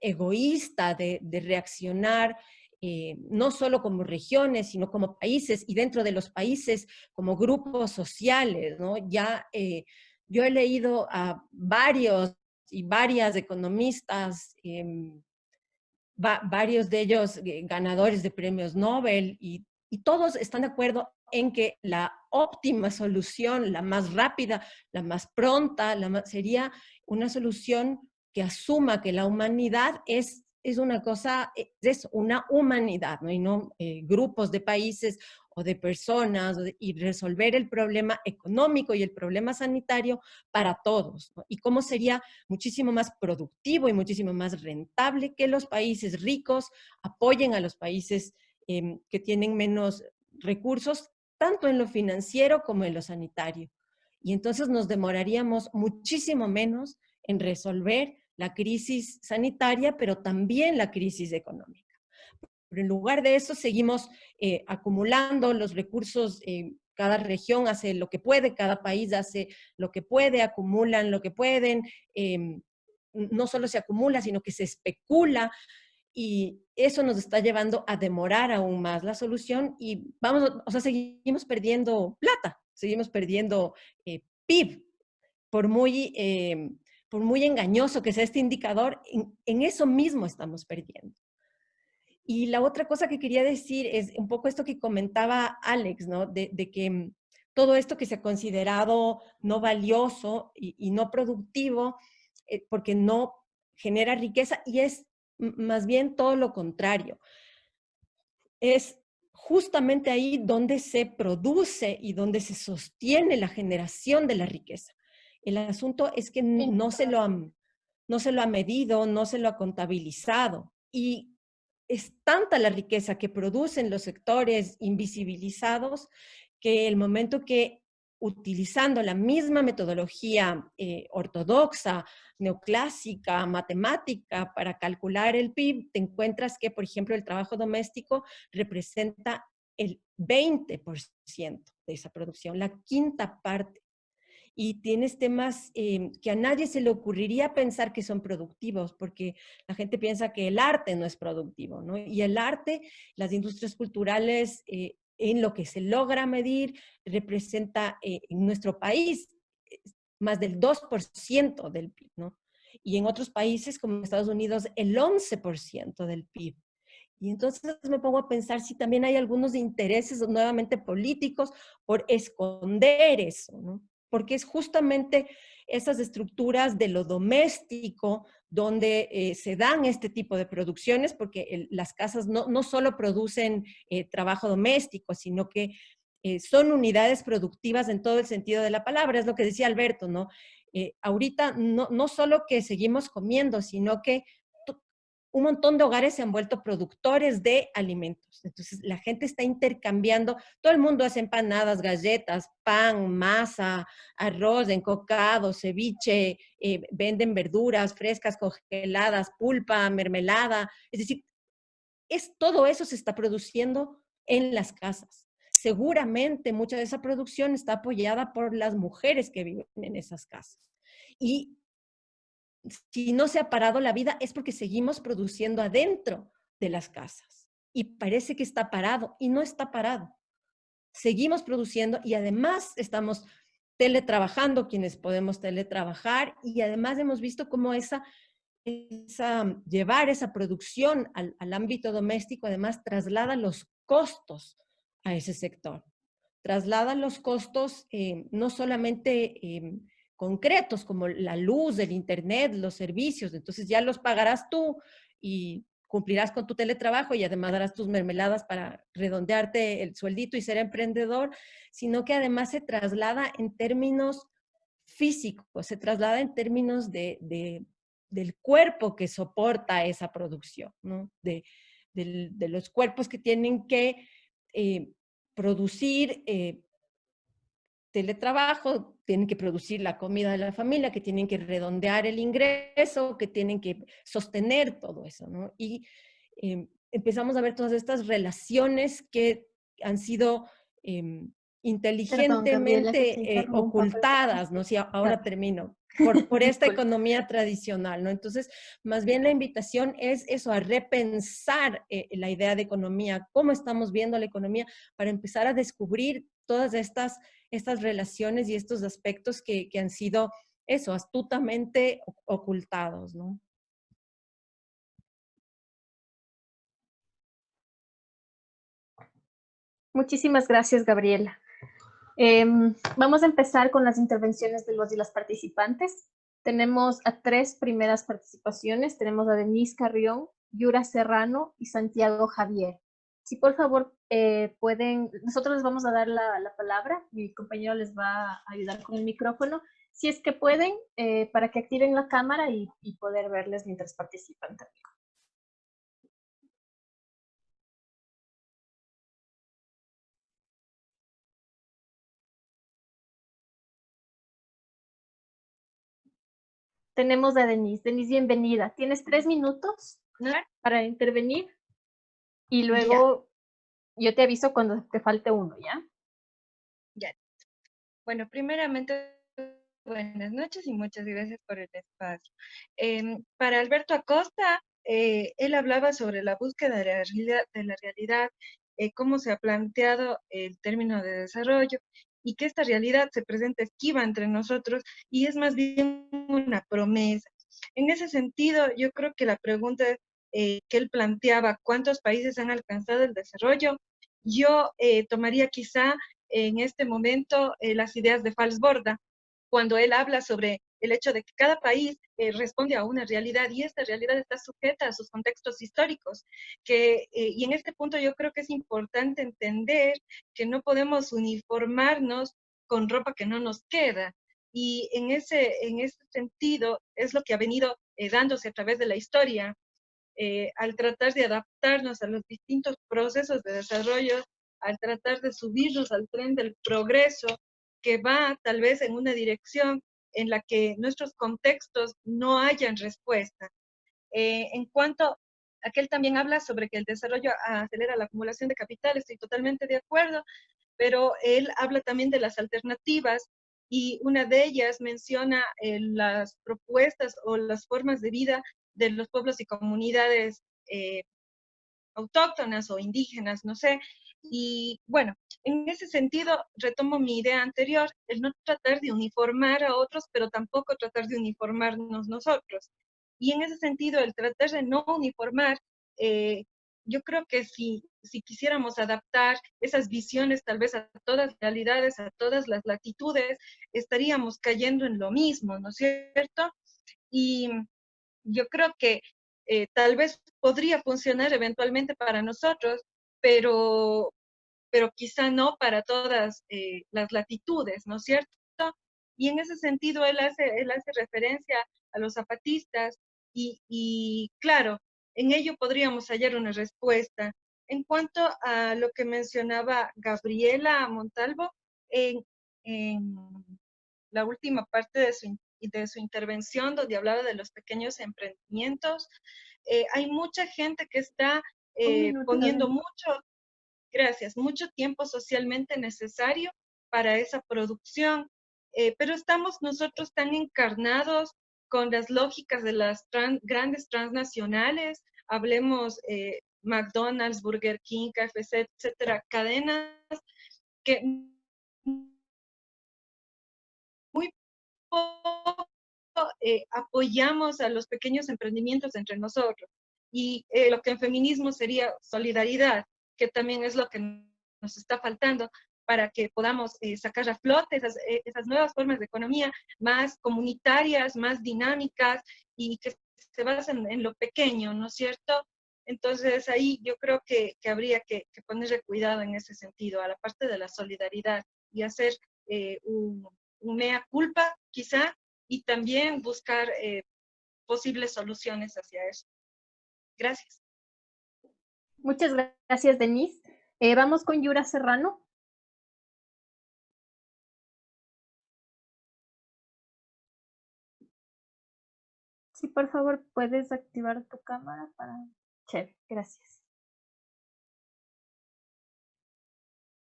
egoísta de reaccionar, no solo como regiones, sino como países y dentro de los países como grupos sociales, ¿no? Ya yo he leído a varios y varias economistas, varios de ellos ganadores de premios Nobel y todos están de acuerdo en que la óptima solución, la más rápida, la más pronta, sería una solución que asuma que la humanidad es una cosa, es una humanidad, ¿no? Y no grupos de países o de personas, y resolver el problema económico y el problema sanitario para todos, ¿no? Y cómo sería muchísimo más productivo y muchísimo más rentable que los países ricos apoyen a los países que tienen menos recursos, tanto en lo financiero como en lo sanitario. Y entonces nos demoraríamos muchísimo menos en resolver la crisis sanitaria, pero también la crisis económica. Pero en lugar de eso seguimos acumulando los recursos, cada región hace lo que puede, cada país hace lo que puede, acumulan lo que pueden, no solo se acumula, sino que se especula y eso nos está llevando a demorar aún más la solución y o sea, seguimos perdiendo plata, seguimos perdiendo PIB, por muy engañoso que sea este indicador, en eso mismo estamos perdiendo. Y la otra cosa que quería decir es un poco esto que comentaba Alex, ¿no? De que todo esto que se ha considerado no valioso y no productivo, porque no genera riqueza, y es más bien todo lo contrario. Es justamente ahí donde se produce y donde se sostiene la generación de la riqueza. El asunto es que no se lo ha medido, no se lo ha contabilizado. Y es tanta la riqueza que producen los sectores invisibilizados que el momento que utilizando la misma metodología ortodoxa, neoclásica, matemática para calcular el PIB, te encuentras que, por ejemplo, el trabajo doméstico representa el 20% de esa producción, la quinta parte. y tienes temas que a nadie se le ocurriría pensar que son productivos, porque la gente piensa que el arte no es productivo, ¿no? Y el arte, las industrias culturales, en lo que se logra medir, representa en nuestro país más del 2% del PIB, ¿no? Y en otros países como Estados Unidos el 11% del PIB. Y entonces me pongo a pensar si también hay algunos intereses nuevamente políticos por esconder eso, ¿no? Porque es justamente esas estructuras de lo doméstico donde se dan este tipo de producciones, porque las casas no solo producen trabajo doméstico, sino que son unidades productivas en todo el sentido de la palabra, es lo que decía Alberto, ¿no? Ahorita no solo que seguimos comiendo, sino que un montón de hogares se han vuelto productores de alimentos. Entonces, la gente está intercambiando, todo el mundo hace empanadas, galletas, pan, masa, arroz, encocado, ceviche, venden verduras frescas, congeladas, pulpa, mermelada. Es decir, todo eso se está produciendo en las casas. Seguramente mucha de esa producción está apoyada por las mujeres que viven en esas casas. Y si no se ha parado la vida es porque seguimos produciendo adentro de las casas. Y parece que está parado y no está parado. Seguimos produciendo y además estamos teletrabajando, quienes podemos teletrabajar, y además hemos visto cómo llevar esa producción al ámbito doméstico, además traslada los costos a ese sector. Traslada los costos no solamente concretos como la luz, el internet, los servicios, entonces ya los pagarás tú y cumplirás con tu teletrabajo y además darás tus mermeladas para redondearte el sueldito y ser emprendedor, sino que además se traslada en términos físicos, se traslada en términos del cuerpo que soporta esa producción, ¿no? De los cuerpos que tienen que producir teletrabajo, tienen que producir la comida de la familia, que tienen que redondear el ingreso, que tienen que sostener todo eso, ¿no? Y empezamos a ver todas estas relaciones que han sido Perdón, Gabriela, que te inteligentemente interrumpa, pero ocultadas, ¿no? Si ahora termino. Por esta disculpe. economía tradicional, ¿no? Entonces, más bien la invitación es eso, a repensar la idea de economía, cómo estamos viendo la economía, para empezar a descubrir todas estas relaciones y estos aspectos que han sido, eso, astutamente ocultados, ¿no? Muchísimas gracias, Gabriela. Vamos a empezar con las intervenciones de los y las participantes. Tenemos a 3 primeras participaciones. Tenemos a Denise Carrión, Yura Serrano y Santiago Javier. Si por favor pueden, nosotros les vamos a dar la palabra, mi compañero les va a ayudar con el micrófono, si es que pueden, para que activen la cámara y poder verles mientras participan también. Tenemos a Denise. Denise, bienvenida. Tienes 3 minutos para intervenir y luego yo te aviso cuando te falte uno, ¿ya? Ya. Bueno, primeramente, buenas noches y muchas gracias por el espacio. Para Alberto Acosta, él hablaba sobre la búsqueda de la realidad, cómo se ha planteado el término de desarrollo y que esta realidad se presenta esquiva entre nosotros y es más bien una promesa. En ese sentido, yo creo que la pregunta que él planteaba, ¿cuántos países han alcanzado el desarrollo? Yo tomaría quizá en este momento las ideas de Falsborda, cuando él habla sobre el hecho de que cada país responde a una realidad y esta realidad está sujeta a sus contextos históricos. Y en este punto yo creo que es importante entender que no podemos uniformarnos con ropa que no nos queda. Y en ese sentido es lo que ha venido dándose a través de la historia, al tratar de adaptarnos a los distintos procesos de desarrollo, al tratar de subirnos al tren del progreso, que va tal vez en una dirección en la que nuestros contextos no hayan respuesta. En cuanto a que él también habla sobre que el desarrollo acelera la acumulación de capital, estoy totalmente de acuerdo, pero él habla también de las alternativas y una de ellas menciona las propuestas o las formas de vida de los pueblos y comunidades autóctonas o indígenas, no sé. Y bueno, en ese sentido, retomo mi idea anterior, el no tratar de uniformar a otros, pero tampoco tratar de uniformarnos nosotros. Y en ese sentido, el tratar de no uniformar, yo creo que si quisiéramos adaptar esas visiones tal vez a todas las realidades, a todas las latitudes, estaríamos cayendo en lo mismo, ¿no es cierto? Y yo creo que tal vez podría funcionar eventualmente para nosotros, pero, pero quizá no para todas las latitudes, ¿no es cierto? Y en ese sentido él hace referencia a los zapatistas y claro, en ello podríamos hallar una respuesta. En cuanto a lo que mencionaba Gabriela Montalvo, en la última parte de su intervención, donde hablaba de los pequeños emprendimientos, hay mucha gente que está poniendo mucho, gracias, mucho tiempo socialmente necesario para esa producción, pero estamos nosotros tan encarnados con las lógicas de las grandes transnacionales, hablemos McDonald's, Burger King, KFC, etcétera, cadenas que muy poco apoyamos a los pequeños emprendimientos entre nosotros. Y lo que en feminismo sería solidaridad, que también es lo que nos está faltando para que podamos sacar a flote esas nuevas formas de economía más comunitarias, más dinámicas y que se basan en lo pequeño, ¿no es cierto? Entonces ahí yo creo que habría que ponerle cuidado en ese sentido, a la parte de la solidaridad y hacer un mea culpa quizá y también buscar posibles soluciones hacia eso. Gracias. Muchas gracias, Denise. Vamos con Yura Serrano. Sí, por favor, puedes activar tu cámara para... Chévere, gracias.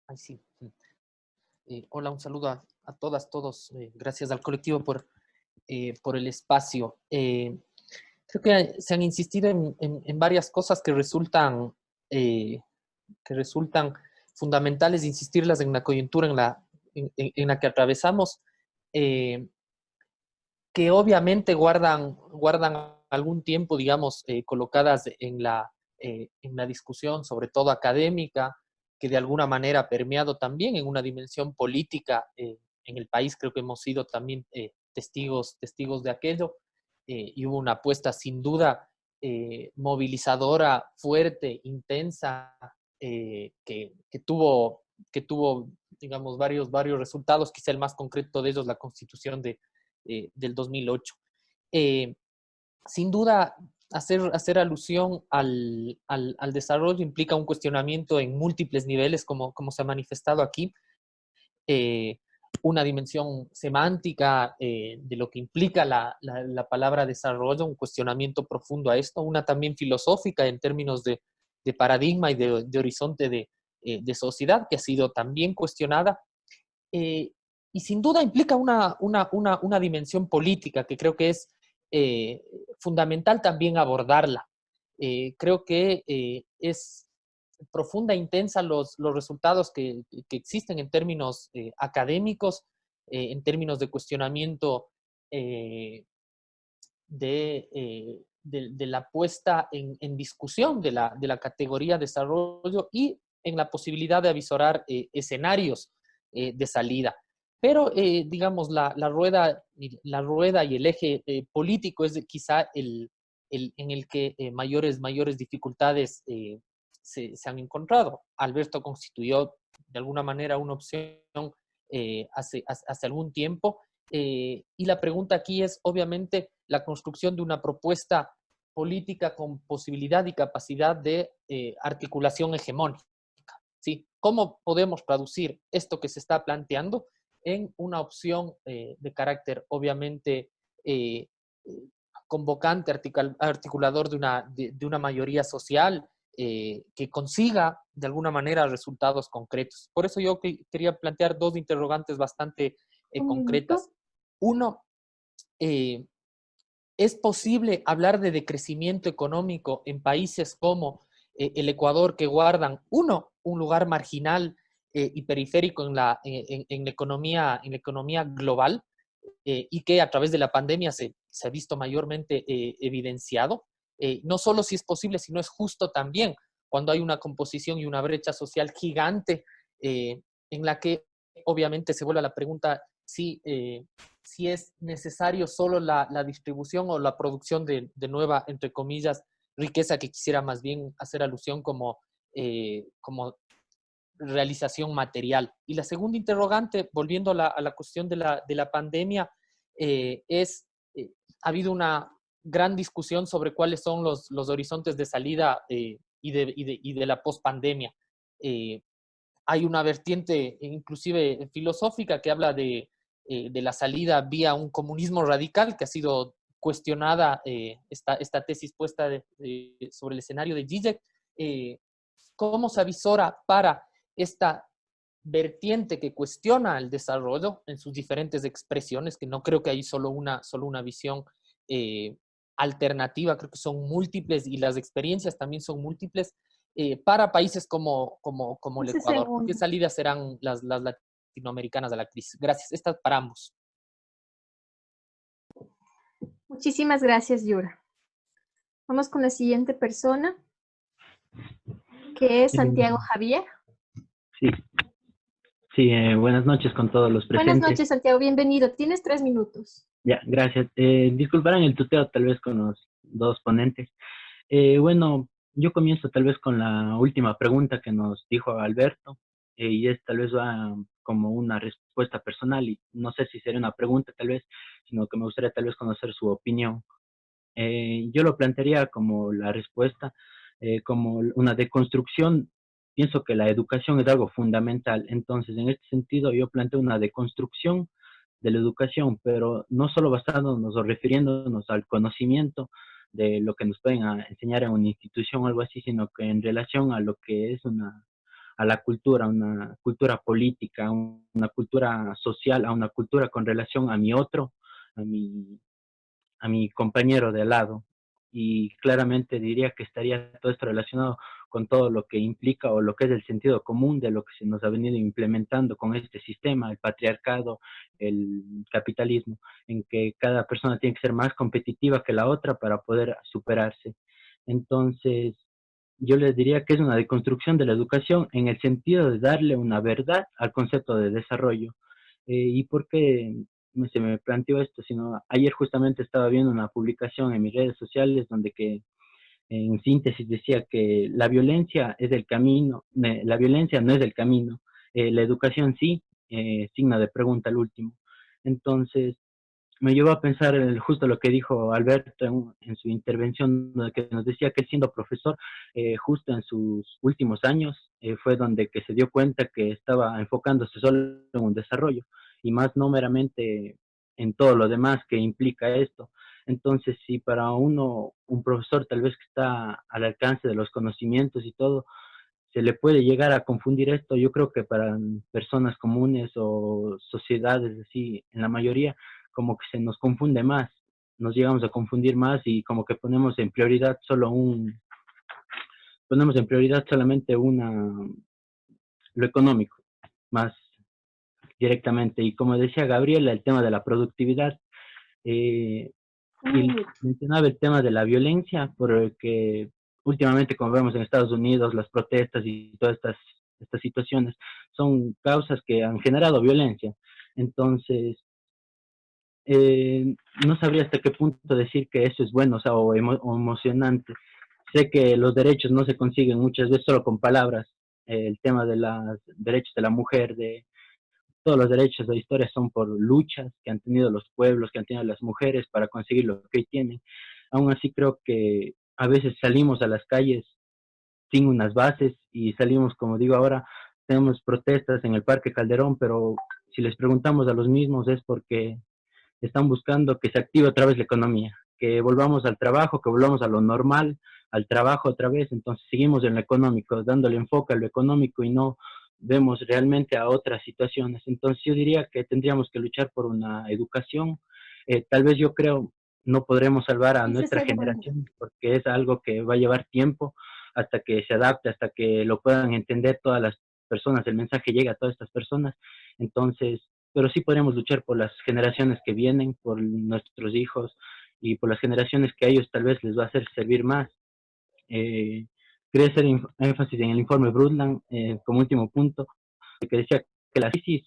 Ay, sí. Hola, un saludo a todas, todos. Gracias al colectivo por el espacio. Creo que se han insistido en varias cosas que resultan fundamentales insistirlas en la coyuntura en la que atravesamos, que obviamente guardan algún tiempo, digamos, colocadas en la discusión, sobre todo académica, que de alguna manera ha permeado también en una dimensión política en el país. Creo que hemos sido también testigos de aquello, y hubo una apuesta sin duda movilizadora, fuerte, intensa, que tuvo, digamos, varios resultados. Quizá el más concreto de ellos, la Constitución del 2008. Sin duda, hacer alusión al desarrollo implica un cuestionamiento en múltiples niveles, como se ha manifestado aquí. Una dimensión semántica de lo que implica la palabra desarrollo, un cuestionamiento profundo a esto. Una también filosófica en términos de paradigma y de horizonte de sociedad, que ha sido también cuestionada. Y sin duda implica una dimensión política que creo que es fundamental también abordarla. Creo que es profunda e intensa los resultados que existen en términos académicos, en términos de cuestionamiento de la puesta en discusión de la categoría desarrollo y en la posibilidad de avisorar escenarios de salida. Pero, digamos, la rueda y el eje político es quizá en el que mayores dificultades se han encontrado. Alberto constituyó de alguna manera una opción hace algún tiempo, y la pregunta aquí es obviamente la construcción de una propuesta política con posibilidad y capacidad de articulación hegemónica, ¿sí? ¿Cómo podemos traducir esto que se está planteando en una opción de carácter obviamente convocante, articulador de una mayoría social que consiga de alguna manera resultados concretos? Por eso yo quería plantear dos interrogantes bastante Un concretas. minuto. Uno, ¿es posible hablar de decrecimiento económico en países como el Ecuador, que guardan, un lugar marginal y periférico en la economía global, y que a través de la pandemia se ha visto mayormente evidenciado? No solo si es posible, sino es justo también cuando hay una composición y una brecha social gigante, en la que obviamente se vuelve a la pregunta si es necesario solo la distribución o la producción de nueva, entre comillas, riqueza, que quisiera más bien hacer alusión como realización material. Y la segunda interrogante, volviendo a la cuestión de la pandemia, ha habido una gran discusión sobre cuáles son los horizontes de salida y de la pospandemia. Hay una vertiente inclusive filosófica que habla de la salida vía un comunismo radical, que ha sido cuestionada, esta tesis puesta sobre el escenario de Zizek. ¿Cómo se avisora para esta vertiente que cuestiona el desarrollo en sus diferentes expresiones, que no creo que hay solo una visión alternativa, creo que son múltiples y las experiencias también son múltiples, para países como el Ese Ecuador? ¿Qué segundo. salidas serán las latinoamericanas de la crisis? Gracias. Estas para ambos. Muchísimas gracias, Yura. Vamos con la siguiente persona, que es Santiago Javier. Sí, sí, buenas noches con todos los Buenas presentes. noches, Santiago, bienvenido. Tienes 3 minutos. Ya, gracias. Disculparán el tuteo tal vez con los dos ponentes. Bueno, yo comienzo tal vez con la última pregunta que nos dijo Alberto, y es tal vez va como una respuesta personal, y no sé si sería una pregunta tal vez, sino que me gustaría tal vez conocer su opinión. Yo lo plantearía como la respuesta, como una deconstrucción. Pienso que la educación es algo fundamental. Entonces, en este sentido, yo planteo una deconstrucción de la educación, pero no solo basándonos o refiriéndonos al conocimiento de lo que nos pueden enseñar en una institución o algo así, sino que en relación a lo que es a la cultura, una cultura política, una cultura social, a una cultura con relación a mi otro, a mi compañero de al lado. Y claramente diría que estaría todo esto relacionado con todo lo que implica o lo que es el sentido común de lo que se nos ha venido implementando con este sistema, el patriarcado, el capitalismo, en que cada persona tiene que ser más competitiva que la otra para poder superarse. Entonces, yo les diría que es una deconstrucción de la educación en el sentido de darle una verdad al concepto de desarrollo. ¿Y por qué se me planteó esto? Sino ayer justamente estaba viendo una publicación en mis redes sociales donde que en síntesis decía que la violencia es el camino, la violencia no es el camino, la educación sí, signo de pregunta al último. Entonces, me llevó a pensar justo lo que dijo Alberto en su intervención, que nos decía que siendo profesor, justo en sus últimos años, fue donde que se dio cuenta que estaba enfocándose solo en un desarrollo y más no meramente en todo lo demás que implica esto. Entonces, si para uno, un profesor tal vez que está al alcance de los conocimientos y todo, se le puede llegar a confundir esto, yo creo que para personas comunes o sociedades así, en la mayoría, como que se nos confunde más, nos llegamos a confundir más y como que ponemos en prioridad ponemos en prioridad solamente lo económico, más directamente. Y como decía Gabriela, el tema de la productividad, y mencionaba el tema de la violencia, porque últimamente, como vemos en Estados Unidos, las protestas y todas estas situaciones son causas que han generado violencia. Entonces, no sabría hasta qué punto decir que eso es bueno, o sea, o emocionante. Sé que los derechos no se consiguen muchas veces solo con palabras. El tema de los derechos de la mujer, de todos los derechos de la historia son por luchas que han tenido los pueblos, que han tenido las mujeres para conseguir lo que hoy tienen. Aún así creo que a veces salimos a las calles sin unas bases y salimos, como digo ahora, tenemos protestas en el Parque Calderón, pero si les preguntamos a los mismos es porque están buscando que se active otra vez la economía, que volvamos al trabajo, que volvamos a lo normal, al trabajo otra vez. Entonces seguimos en lo económico, dándole enfoque a lo económico y no vemos realmente a otras situaciones. Entonces yo diría que tendríamos que luchar por una educación. Tal vez yo creo no podremos salvar a Ese nuestra sería bueno. generación porque es algo que va a llevar tiempo hasta que se adapte, hasta que lo puedan entender todas las personas, el mensaje llega a todas estas personas. Entonces, pero sí podremos luchar por las generaciones que vienen, por nuestros hijos y por las generaciones que a ellos tal vez les va a hacer servir más. Eh, Quería hacer énfasis en el informe Brundtland como último punto, que decía que las crisis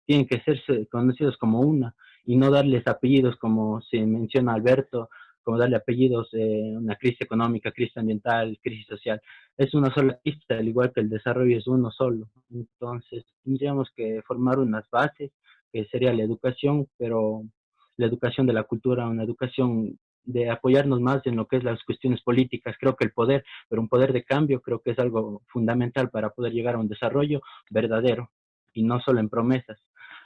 tienen que ser conocidas como una y no darles apellidos como se menciona Alberto, como darle apellidos, una crisis económica, crisis ambiental, crisis social. Es una sola crisis, al igual que el desarrollo es uno solo. Entonces, tendríamos que formar unas bases, que sería la educación, pero la educación de la cultura, una educación de apoyarnos más en lo que es las cuestiones políticas. Creo que el poder, pero un poder de cambio, creo que es algo fundamental para poder llegar a un desarrollo verdadero y no solo en promesas,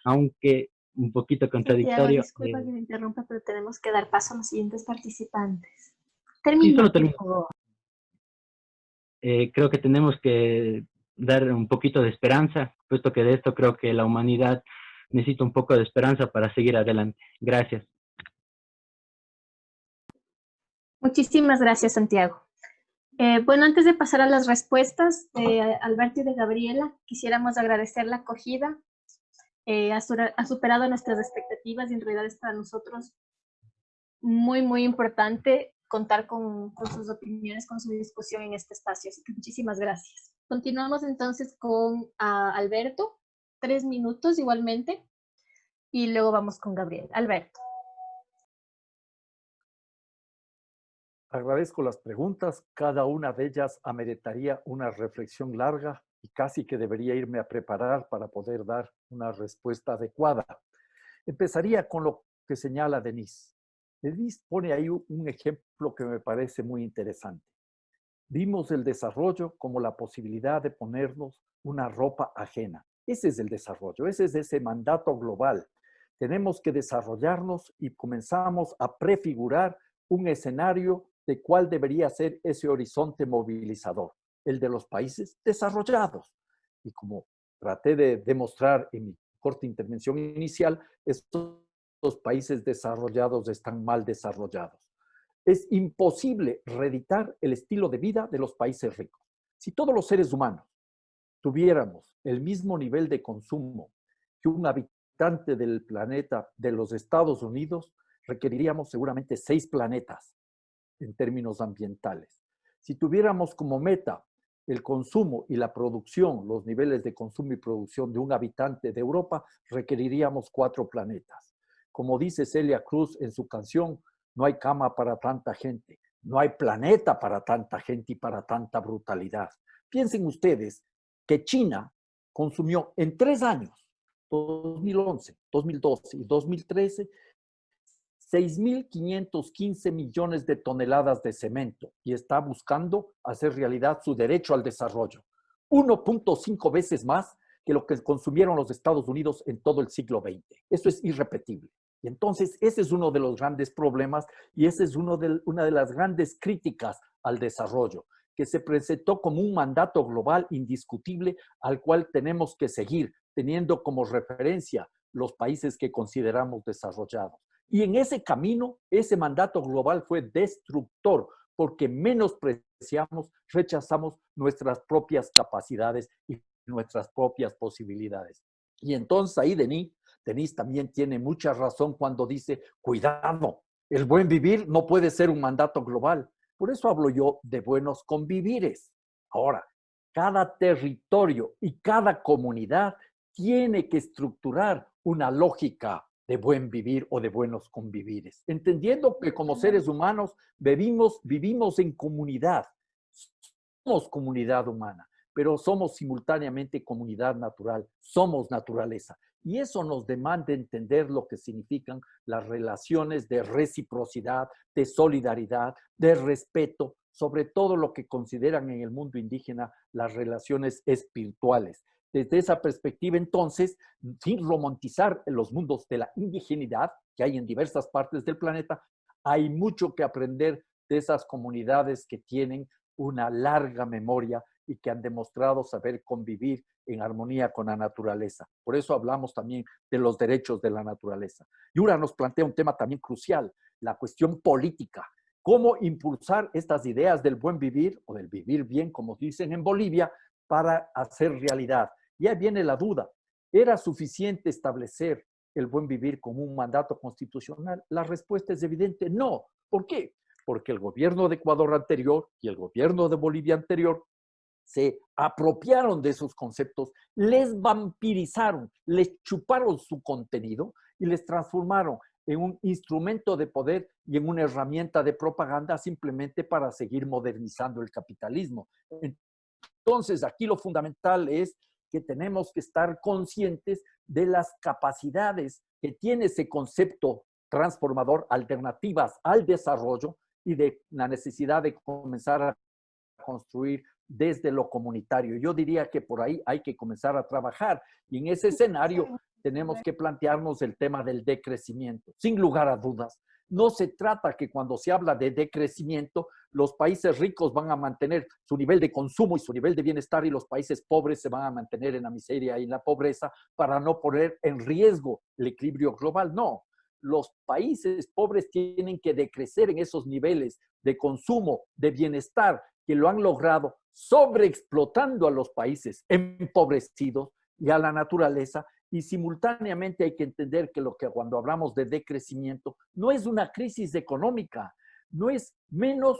aunque un poquito Santiago, contradictorio. disculpa que me interrumpa, pero tenemos que dar paso a los siguientes participantes. Sí, Termina, solo por termino. favor. Creo que tenemos que dar un poquito de esperanza, puesto que de esto creo que la humanidad necesita un poco de esperanza para seguir adelante. Gracias. Muchísimas gracias, Santiago. Bueno, antes de pasar a las respuestas de Alberto y de Gabriela, quisiéramos agradecer la acogida. Ha superado nuestras expectativas y en realidad es para nosotros muy, muy importante contar con sus opiniones, con su discusión en este espacio. Así que muchísimas gracias. Continuamos entonces con Alberto, 3 minutos igualmente, y luego vamos con Gabriel. Alberto. Agradezco las preguntas. Cada una de ellas ameritaría una reflexión larga y casi que debería irme a preparar para poder dar una respuesta adecuada. Empezaría con lo que señala Denise. Denise pone ahí un ejemplo que me parece muy interesante. Vimos el desarrollo como la posibilidad de ponernos una ropa ajena. Ese es el desarrollo, ese es ese mandato global. Tenemos que desarrollarnos y comenzamos a prefigurar un escenario de cuál debería ser ese horizonte movilizador, el de los países desarrollados. Y como traté de demostrar en mi corta intervención inicial, estos países desarrollados están mal desarrollados. Es imposible reeditar el estilo de vida de los países ricos. Si todos los seres humanos tuviéramos el mismo nivel de consumo que un habitante del planeta de los Estados Unidos, requeriríamos seguramente 6 planetas en términos ambientales. Si tuviéramos como meta el consumo y la producción, los niveles de consumo y producción de un habitante de Europa, requeriríamos 4 planetas. Como dice Celia Cruz en su canción, no hay cama para tanta gente, no hay planeta para tanta gente y para tanta brutalidad. Piensen ustedes que China consumió en 3 años, 2011, 2012 y 2013, 6.515 millones de toneladas de cemento y está buscando hacer realidad su derecho al desarrollo. 1.5 veces más que lo que consumieron los Estados Unidos en todo el siglo XX. Eso es irrepetible. Y entonces ese es uno de los grandes problemas y esa es una de las grandes críticas al desarrollo, que se presentó como un mandato global indiscutible al cual tenemos que seguir, teniendo como referencia los países que consideramos desarrollados. Y en ese camino, ese mandato global fue destructor, porque menospreciamos, rechazamos nuestras propias capacidades y nuestras propias posibilidades. Y entonces ahí Denise también tiene mucha razón cuando dice, cuidado, el buen vivir no puede ser un mandato global. Por eso hablo yo de buenos convivires. Ahora, cada territorio y cada comunidad tiene que estructurar una lógica de buen vivir o de buenos convivires, entendiendo que como seres humanos vivimos en comunidad, somos comunidad humana, pero somos simultáneamente comunidad natural, somos naturaleza. Y eso nos demanda entender lo que significan las relaciones de reciprocidad, de solidaridad, de respeto, sobre todo lo que consideran en el mundo indígena las relaciones espirituales. Desde esa perspectiva, entonces, sin romantizar los mundos de la indigeneidad que hay en diversas partes del planeta, hay mucho que aprender de esas comunidades que tienen una larga memoria y que han demostrado saber convivir en armonía con la naturaleza. Por eso hablamos también de los derechos de la naturaleza. Yura nos plantea un tema también crucial, la cuestión política. ¿Cómo impulsar estas ideas del buen vivir o del vivir bien, como dicen en Bolivia, para hacer realidad? Y ahí viene la duda. ¿Era suficiente establecer el buen vivir como un mandato constitucional? La respuesta es evidente, no. ¿Por qué? Porque el gobierno de Ecuador anterior y el gobierno de Bolivia anterior se apropiaron de esos conceptos, les vampirizaron, les chuparon su contenido y les transformaron en un instrumento de poder y en una herramienta de propaganda simplemente para seguir modernizando el capitalismo. Entonces, aquí lo fundamental es que tenemos que estar conscientes de las capacidades que tiene ese concepto transformador, alternativas al desarrollo y de la necesidad de comenzar a construir desde lo comunitario. Yo diría que por ahí hay que comenzar a trabajar y en ese escenario tenemos que plantearnos el tema del decrecimiento. Sin lugar a dudas, no se trata que cuando se habla de decrecimiento, los países ricos van a mantener su nivel de consumo y su nivel de bienestar y los países pobres se van a mantener en la miseria y en la pobreza para no poner en riesgo el equilibrio global. No, los países pobres tienen que decrecer en esos niveles de consumo, de bienestar, que lo han logrado sobreexplotando a los países empobrecidos y a la naturaleza. Y simultáneamente hay que entender que cuando hablamos de decrecimiento no es una crisis económica, no es menos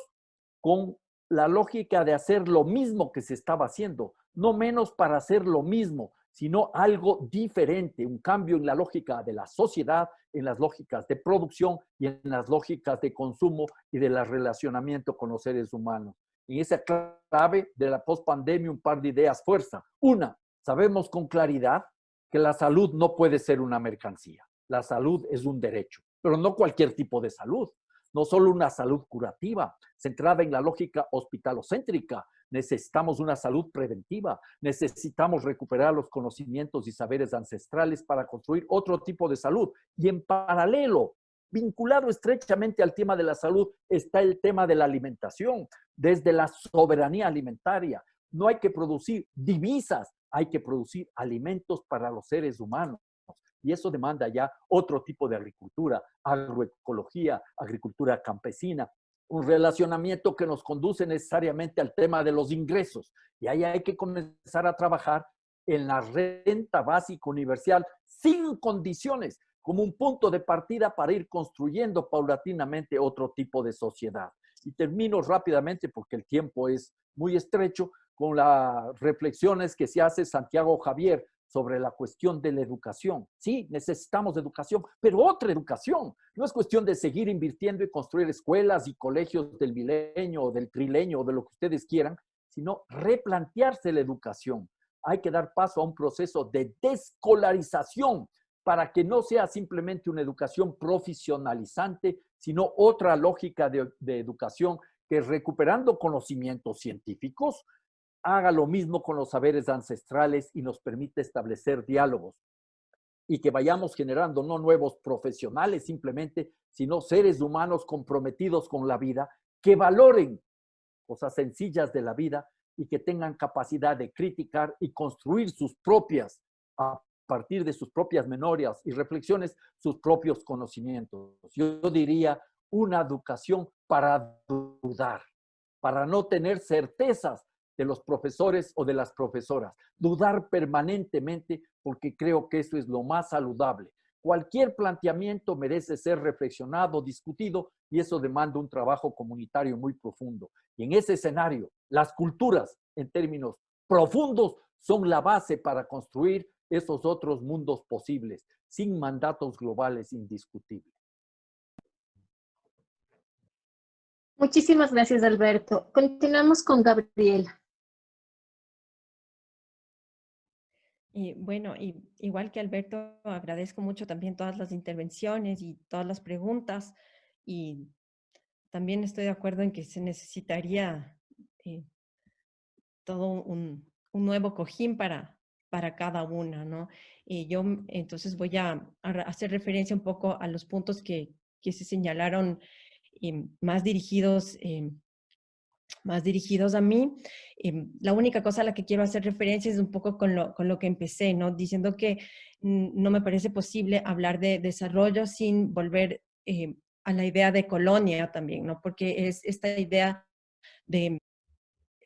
con la lógica de hacer lo mismo que se estaba haciendo, no menos para hacer lo mismo, sino algo diferente, un cambio en la lógica de la sociedad, en las lógicas de producción y en las lógicas de consumo y del relacionamiento con los seres humanos. En esa clave de la pospandemia, un par de ideas fuerza. Una, sabemos con claridad que la salud no puede ser una mercancía. La salud es un derecho, pero no cualquier tipo de salud. No solo una salud curativa, centrada en la lógica hospitalocéntrica. Necesitamos una salud preventiva. Necesitamos recuperar los conocimientos y saberes ancestrales para construir otro tipo de salud. Y en paralelo, vinculado estrechamente al tema de la salud, está el tema de la alimentación, desde la soberanía alimentaria. No hay que producir divisas, hay que producir alimentos para los seres humanos. Y eso demanda ya otro tipo de agricultura, agroecología, agricultura campesina, un relacionamiento que nos conduce necesariamente al tema de los ingresos. Y ahí hay que comenzar a trabajar en la renta básica universal sin condiciones, como un punto de partida para ir construyendo paulatinamente otro tipo de sociedad. Y termino rápidamente porque el tiempo es muy estrecho con las reflexiones que se hace Santiago Javier sobre la cuestión de la educación. Sí, necesitamos educación, pero otra educación. No es cuestión de seguir invirtiendo y construir escuelas y colegios del milenio o del trilenio o de lo que ustedes quieran, sino replantearse la educación. Hay que dar paso a un proceso de descolarización para que no sea simplemente una educación profesionalizante, sino otra lógica de educación que recuperando conocimientos científicos, haga lo mismo con los saberes ancestrales y nos permite establecer diálogos y que vayamos generando no nuevos profesionales simplemente, sino seres humanos comprometidos con la vida, que valoren cosas sencillas de la vida y que tengan capacidad de criticar y construir sus propias, a partir de sus propias memorias y reflexiones, sus propios conocimientos. Yo diría una educación para dudar, para no tener certezas de los profesores o de las profesoras. Dudar permanentemente porque creo que eso es lo más saludable. Cualquier planteamiento merece ser reflexionado, discutido y eso demanda un trabajo comunitario muy profundo. Y en ese escenario, las culturas en términos profundos son la base para construir esos otros mundos posibles, sin mandatos globales indiscutibles. Muchísimas gracias, Alberto. Continuamos con Gabriela. Y bueno, igual que Alberto, agradezco mucho también todas las intervenciones y todas las preguntas y también estoy de acuerdo en que se necesitaría todo un nuevo cojín para cada una, ¿no? Y yo entonces voy a hacer referencia un poco a los puntos que se señalaron más dirigidos más dirigidos a mí. La única cosa a la que quiero hacer referencia es un poco con lo que empecé, ¿no? Diciendo que no me parece posible hablar de desarrollo sin volver a la idea de colonia también, ¿no? Porque es esta idea de,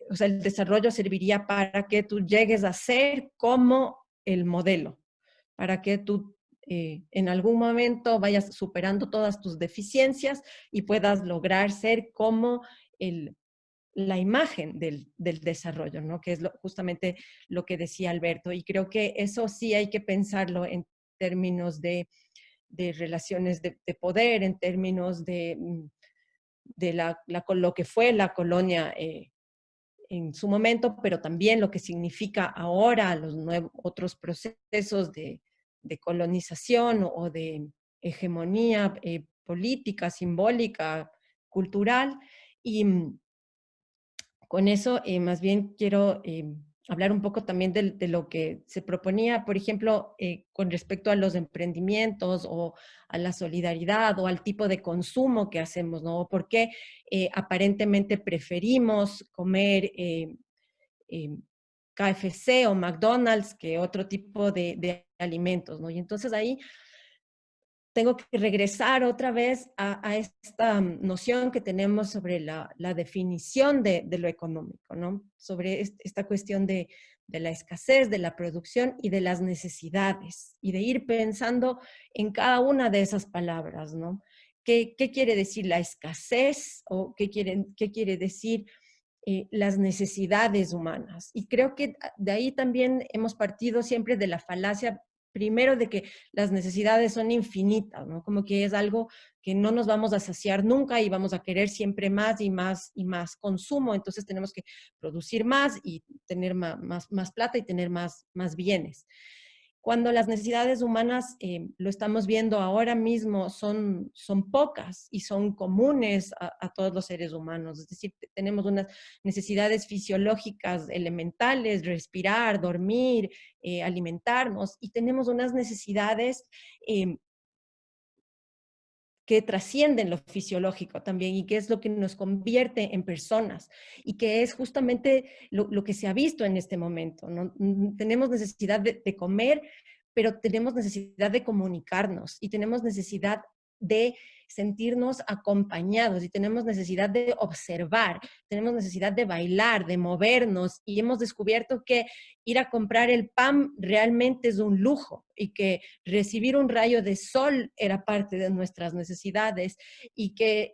o sea, el desarrollo serviría para que tú llegues a ser como el modelo, para que tú en algún momento vayas superando todas tus deficiencias y puedas lograr ser como la imagen del desarrollo, ¿no? Que es justamente lo que decía Alberto. Y creo que eso sí hay que pensarlo en términos de relaciones de poder, en términos de lo que fue la colonia en su momento, pero también lo que significa ahora los otros procesos de colonización o de hegemonía política, simbólica, cultural. Y con eso, más bien quiero hablar un poco también de lo que se proponía, por ejemplo, con respecto a los emprendimientos o a la solidaridad o al tipo de consumo que hacemos, ¿no? ¿Por qué aparentemente preferimos comer KFC o McDonald's que otro tipo de alimentos, ¿no? Y entonces ahí tengo que regresar otra vez a esta noción que tenemos sobre la definición de lo económico, ¿no? Sobre esta cuestión de la escasez, de la producción y de las necesidades, y de ir pensando en cada una de esas palabras, ¿no? ¿Qué quiere decir la escasez o qué quiere decir las necesidades humanas? Y creo que de ahí también hemos partido siempre de la falacia, primero de que las necesidades son infinitas, ¿no? Como que es algo que no nos vamos a saciar nunca y vamos a querer siempre más y más y más consumo, entonces tenemos que producir más y tener más plata y tener más bienes. Cuando las necesidades humanas, lo estamos viendo ahora mismo, son pocas y son comunes a todos los seres humanos. Es decir, tenemos unas necesidades fisiológicas elementales, respirar, dormir, alimentarnos, y tenemos unas necesidades que trascienden lo fisiológico también y que es lo que nos convierte en personas y que es justamente lo que se ha visto en este momento, ¿no? Tenemos necesidad de comer, pero tenemos necesidad de comunicarnos y tenemos necesidad de sentirnos acompañados y tenemos necesidad de observar, tenemos necesidad de bailar, de movernos, y hemos descubierto que ir a comprar el pan realmente es un lujo y que recibir un rayo de sol era parte de nuestras necesidades y que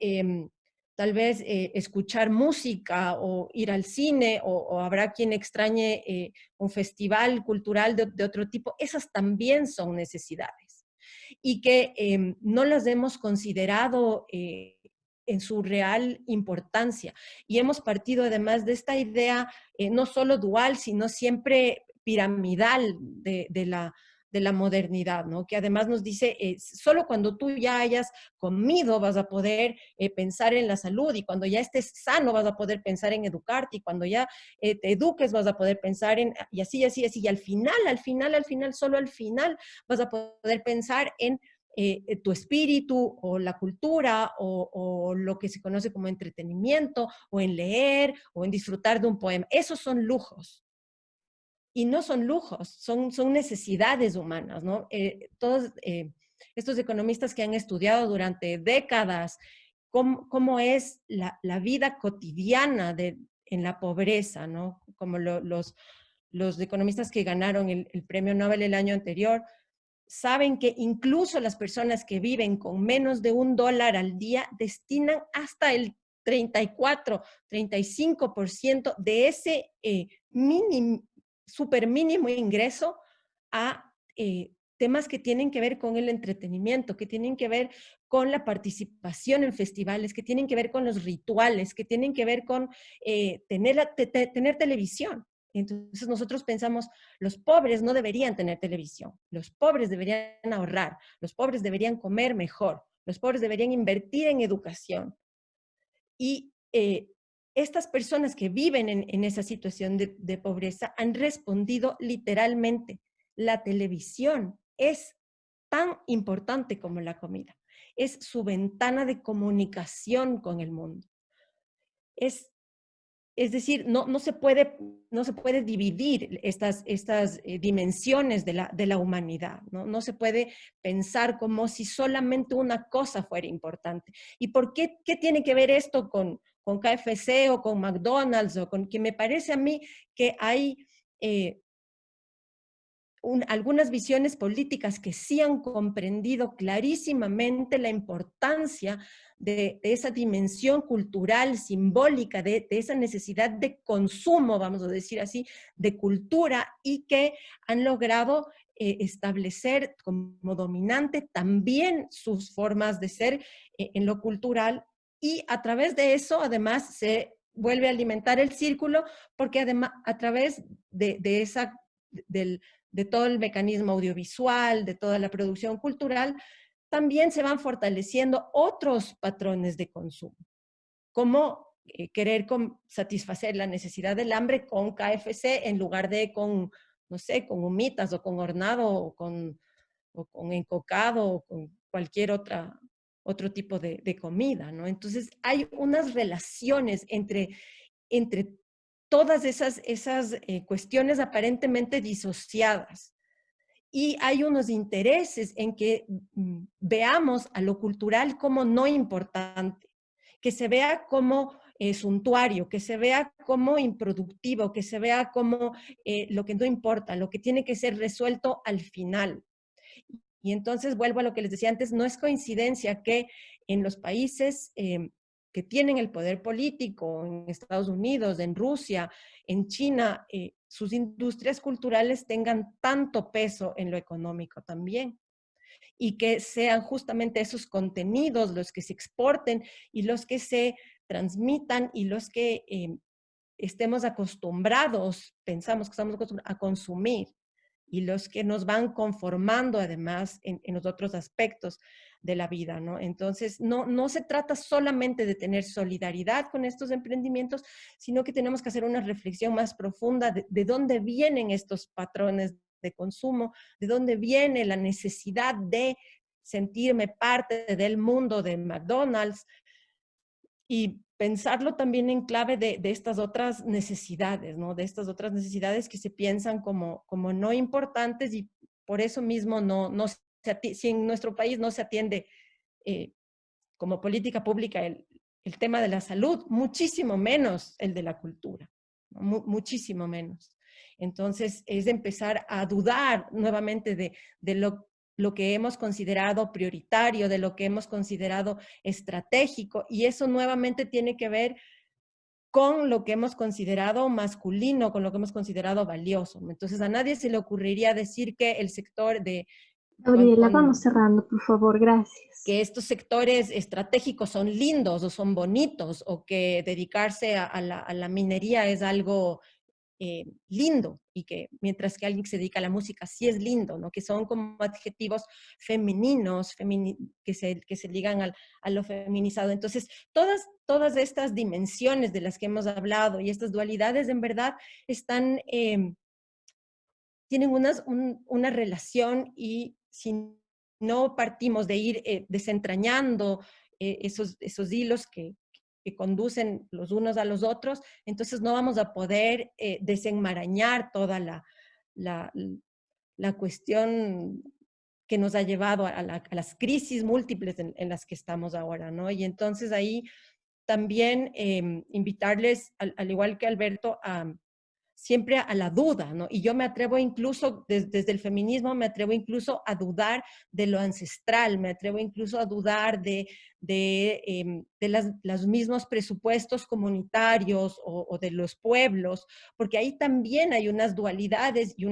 tal vez escuchar música o ir al cine o habrá quien extrañe un festival cultural de otro tipo, esas también son necesidades y que no las hemos considerado en su real importancia. Y hemos partido además de esta idea no solo dual, sino siempre piramidal de la modernidad, ¿no? Que además nos dice, solo cuando tú ya hayas comido vas a poder pensar en la salud, y cuando ya estés sano vas a poder pensar en educarte, y cuando ya te eduques vas a poder pensar en, y así, y al final, solo al final vas a poder pensar en tu espíritu o la cultura o lo que se conoce como entretenimiento o en leer o en disfrutar de un poema. Esos son lujos. Y no son lujos, son necesidades humanas, ¿no? Todos estos economistas que han estudiado durante décadas cómo es la vida cotidiana en la pobreza, ¿no? Como los economistas que ganaron el premio Nobel el año anterior, saben que incluso las personas que viven con menos de $1 al día destinan hasta el 34-35% de ese mínimo, súper mínimo ingreso a temas que tienen que ver con el entretenimiento, que tienen que ver con la participación en festivales, que tienen que ver con los rituales, que tienen que ver con tener televisión. Entonces nosotros pensamos, los pobres no deberían tener televisión, los pobres deberían ahorrar, los pobres deberían comer mejor, los pobres deberían invertir en educación. Y estas personas que viven en esa situación de pobreza han respondido literalmente, la televisión es tan importante como la comida, es su ventana de comunicación con el mundo. Es es decir, no se puede dividir estas dimensiones de la humanidad, ¿no? No se puede pensar como si solamente una cosa fuera importante. ¿Y por qué tiene que ver esto con KFC o con McDonald's? Que me parece a mí que hay algunas visiones políticas que sí han comprendido clarísimamente la importancia de esa dimensión cultural, simbólica, de esa necesidad de consumo, vamos a decir así, de cultura, y que han logrado establecer como dominante también sus formas de ser en lo cultural, y a través de eso además se vuelve a alimentar el círculo, porque además a través de todo el mecanismo audiovisual, de toda la producción cultural, también se van fortaleciendo otros patrones de consumo, como querer satisfacer la necesidad del hambre con KFC en lugar de con, no sé, con humitas o con hornado o con encocado o con cualquier otro tipo de comida, ¿no? Entonces hay unas relaciones entre todas esas cuestiones aparentemente disociadas. Y hay unos intereses en que veamos a lo cultural como no importante, que se vea como suntuario, que se vea como improductivo, que se vea como lo que no importa, lo que tiene que ser resuelto al final. Y entonces vuelvo a lo que les decía antes, no es coincidencia que en los países que tienen el poder político, en Estados Unidos, en Rusia, en China, sus industrias culturales tengan tanto peso en lo económico también. Y que sean justamente esos contenidos los que se exporten y los que se transmitan y los que estemos acostumbrados, pensamos que estamos acostumbrados a consumir, y los que nos van conformando además en los otros aspectos de la vida, ¿no? Entonces, no se trata solamente de tener solidaridad con estos emprendimientos, sino que tenemos que hacer una reflexión más profunda de dónde vienen estos patrones de consumo, de dónde viene la necesidad de sentirme parte del mundo de McDonald's, y pensarlo también en clave de estas otras necesidades, ¿no? De estas otras necesidades que se piensan como no importantes, y por eso mismo si en nuestro país no se atiende como política pública el tema de la salud, muchísimo menos el de la cultura, ¿no? Muchísimo menos. Entonces, es de empezar a dudar nuevamente de lo que hemos considerado prioritario, de lo que hemos considerado estratégico, y eso nuevamente tiene que ver con lo que hemos considerado masculino, con lo que hemos considerado valioso. Entonces, a nadie se le ocurriría decir que el sector de... Gabriela, vamos cerrando, por favor, gracias. Que estos sectores estratégicos son lindos o son bonitos, o que dedicarse a la minería es algo lindo, y que mientras que alguien que se dedica a la música sí es lindo, ¿no? Que son como adjetivos femeninos, que se ligan a lo feminizado. Entonces, todas estas dimensiones de las que hemos hablado y estas dualidades en verdad están, tienen una relación, y si no partimos de ir desentrañando esos hilos que conducen los unos a los otros, entonces no vamos a poder desenmarañar toda la cuestión que nos ha llevado a las crisis múltiples en las que estamos ahora, ¿no? Y entonces ahí también invitarles, al igual que Alberto, siempre a la duda, ¿no? Y yo me atrevo incluso, desde el feminismo, me atrevo incluso a dudar de lo ancestral, me atrevo incluso a dudar de los mismos presupuestos comunitarios o de los pueblos, porque ahí también hay unas dualidades y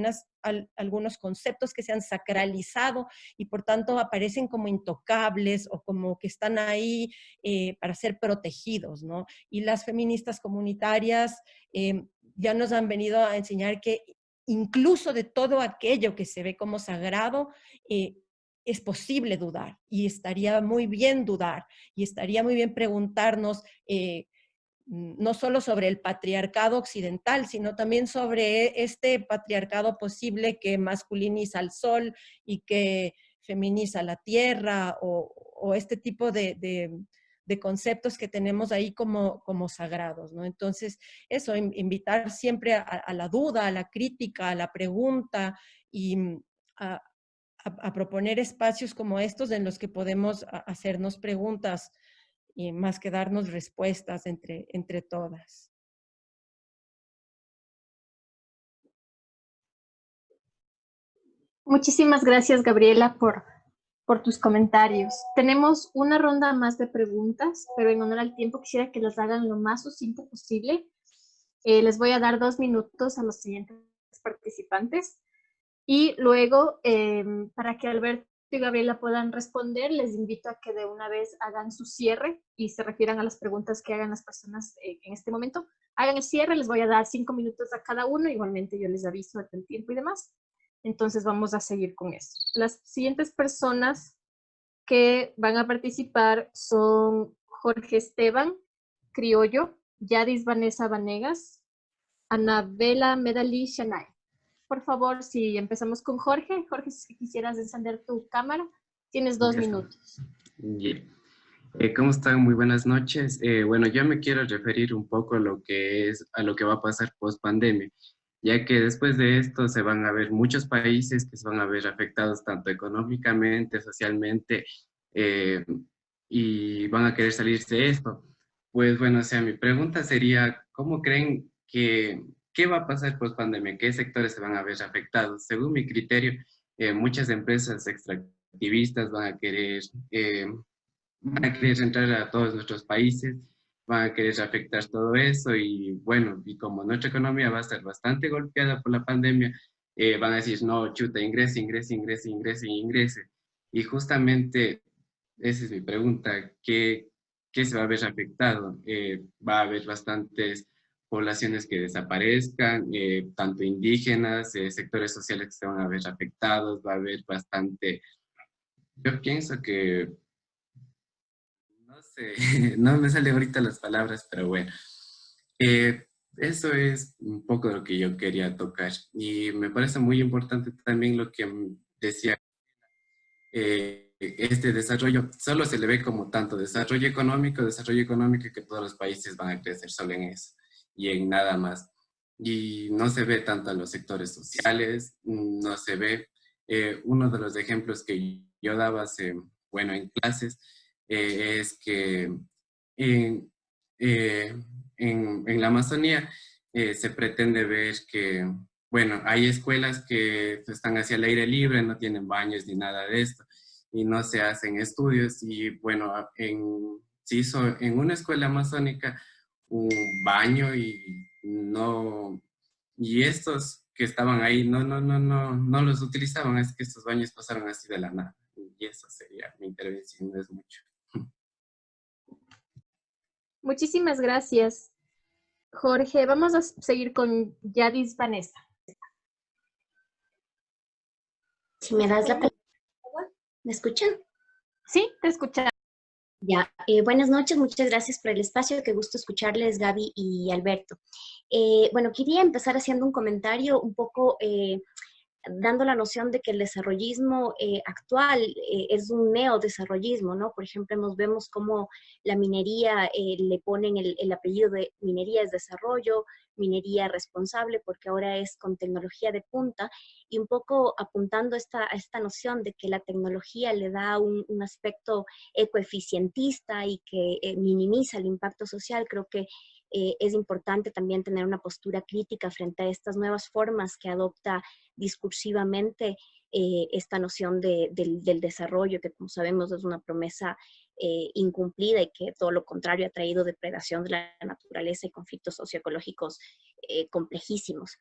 algunos conceptos que se han sacralizado y por tanto aparecen como intocables o como que están ahí para ser protegidos, ¿no? Y las feministas comunitarias ya nos han venido a enseñar que incluso de todo aquello que se ve como sagrado, es posible dudar, y estaría muy bien dudar, y estaría muy bien preguntarnos no solo sobre el patriarcado occidental, sino también sobre este patriarcado posible que masculiniza al sol y que feminiza la tierra, o este tipo de de conceptos que tenemos ahí como sagrados, ¿no? Entonces, eso, invitar siempre a la duda, a la crítica, a la pregunta y a proponer espacios como estos en los que podemos hacernos preguntas y más que darnos respuestas entre todas. Muchísimas gracias, Gabriela, por tus comentarios. Tenemos una ronda más de preguntas, pero en honor al tiempo quisiera que las hagan lo más sucinto posible. Les voy a dar 2 minutos a los siguientes participantes y luego, para que Alberto y Gabriela puedan responder, les invito a que de una vez hagan su cierre y se refieran a las preguntas que hagan las personas en este momento. Hagan el cierre, les voy a dar 5 minutos a cada uno, igualmente yo les aviso del tiempo y demás. Entonces vamos a seguir con eso. Las siguientes personas que van a participar son Jorge Esteban Criollo, Yadis Vanessa Vanegas, Anabela Medalí Shanay. Por favor, si empezamos con Jorge. Jorge, si quisieras encender tu cámara, tienes 2 minutos. Yeah. ¿Cómo están? Muy buenas noches. Bueno, yo me quiero referir un poco a lo que va a pasar post pandemia, ya que después de esto se van a ver muchos países que se van a ver afectados tanto económicamente, socialmente, y van a querer salirse de esto. Pues bueno, o sea, mi pregunta sería, ¿cómo creen qué va a pasar post pandemia? ¿Qué sectores se van a ver afectados? Según mi criterio, muchas empresas extractivistas van a querer entrar a todos nuestros países, van a querer afectar todo eso y bueno, y como nuestra economía va a ser bastante golpeada por la pandemia, van a decir, no, chuta, ingrese, ingrese, ingrese, ingrese, ingrese. Y justamente esa es mi pregunta, ¿qué se va a ver afectado? Va a haber bastantes poblaciones que desaparezcan, tanto indígenas, sectores sociales que se van a ver afectados, va a haber bastante, yo pienso que no sé, no me salen ahorita las palabras, pero bueno. Eso es un poco lo que yo quería tocar. Y me parece muy importante también lo que decía, este desarrollo solo se le ve como tanto desarrollo económico, que todos los países van a crecer solo en eso y en nada más. Y no se ve tanto en los sectores sociales, no se ve. Uno de los ejemplos que yo daba bueno, en clases, es que en, en la Amazonía se pretende ver que, bueno, hay escuelas que están hacia el aire libre, no tienen baños ni nada de esto, y no se hacen estudios, y bueno, se hizo en una escuela amazónica un baño y no, y estos que estaban ahí no los utilizaban, es que estos baños pasaron así de la nada, y eso sería mi intervención, no es mucho. Muchísimas gracias, Jorge. Vamos a seguir con Yadis Vanessa. Si me das la palabra, por favor. ¿Me escuchan? Sí, te escuchamos. Ya, buenas noches, muchas gracias por el espacio, qué gusto escucharles, Gaby y Alberto. Bueno, quería empezar haciendo un comentario un poco dando la noción de que el desarrollismo actual es un neodesarrollismo, ¿no? Por ejemplo, vemos cómo la minería le ponen el apellido de minería es desarrollo, minería responsable, porque ahora es con tecnología de punta, y un poco apuntando a esta noción de que la tecnología le da un aspecto ecoeficientista y que minimiza el impacto social. Creo que es importante también tener una postura crítica frente a estas nuevas formas que adopta discursivamente esta noción del desarrollo, que como sabemos es una promesa incumplida y que todo lo contrario ha traído depredación de la naturaleza y conflictos socioecológicos complejísimos.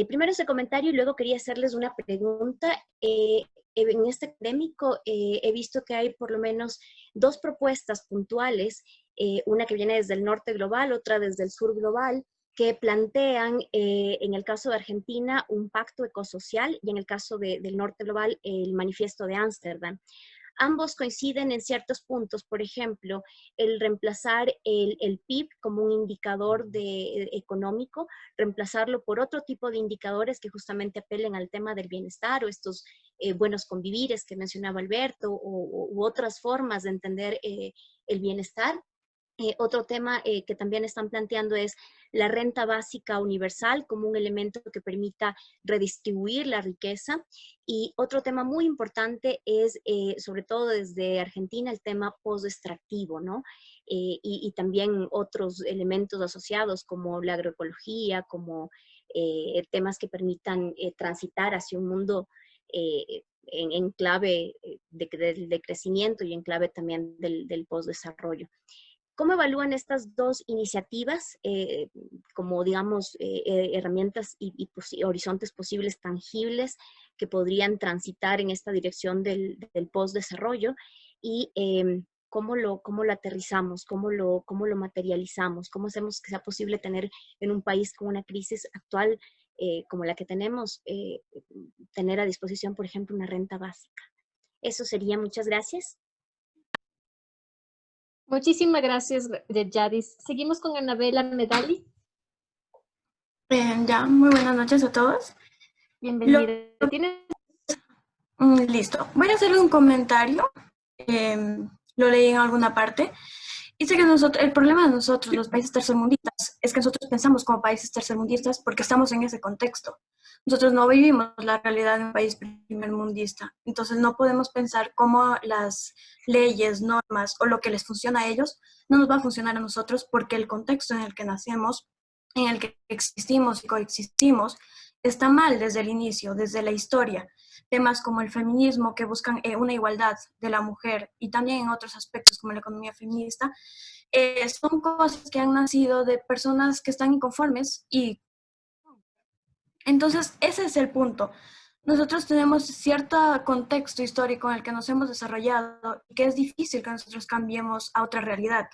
Primero ese comentario y luego quería hacerles una pregunta. En este académico he visto que hay por lo menos 2 propuestas puntuales, una que viene desde el norte global, otra desde el sur global, que plantean, en el caso de Argentina, un pacto ecosocial y en el caso del norte global, el manifiesto de Ámsterdam. Ambos coinciden en ciertos puntos, por ejemplo, el reemplazar el PIB como un indicador económico, reemplazarlo por otro tipo de indicadores que justamente apelen al tema del bienestar o estos buenos convivires que mencionaba Alberto u otras formas de entender el bienestar. Otro tema que también están planteando es la renta básica universal como un elemento que permita redistribuir la riqueza. Y otro tema muy importante es, sobre todo desde Argentina, el tema post-extractivo, ¿no? Y también otros elementos asociados como la agroecología, como temas que permitan transitar hacia un mundo en clave de crecimiento y en clave también del post-desarrollo. ¿Cómo evalúan estas dos iniciativas como, digamos, herramientas y horizontes posibles tangibles que podrían transitar en esta dirección del post-desarrollo? Y ¿cómo lo aterrizamos? ¿Cómo lo materializamos? ¿Cómo hacemos que sea posible tener en un país con una crisis actual como la que tenemos, tener a disposición, por ejemplo, una renta básica? Eso sería. Muchas gracias. Muchísimas gracias, Yadis. Seguimos con Anabela Medali. Muy buenas noches a todos. Bienvenida. Listo. Voy a hacerle un comentario. Lo leí en alguna parte. Dice que el problema de nosotros, los países tercermundistas, es que nosotros pensamos como países tercermundistas porque estamos en ese contexto. Nosotros no vivimos la realidad de un país primermundista. Entonces no podemos pensar cómo las leyes, normas o lo que les funciona a ellos no nos va a funcionar a nosotros porque el contexto en el que nacemos, en el que existimos y coexistimos, está mal desde el inicio, desde la historia. Temas como el feminismo que buscan una igualdad de la mujer y también en otros aspectos como la economía feminista, son cosas que han nacido de personas que están inconformes y entonces ese es el punto. Nosotros tenemos cierto contexto histórico en el que nos hemos desarrollado y que es difícil que nosotros cambiemos a otra realidad.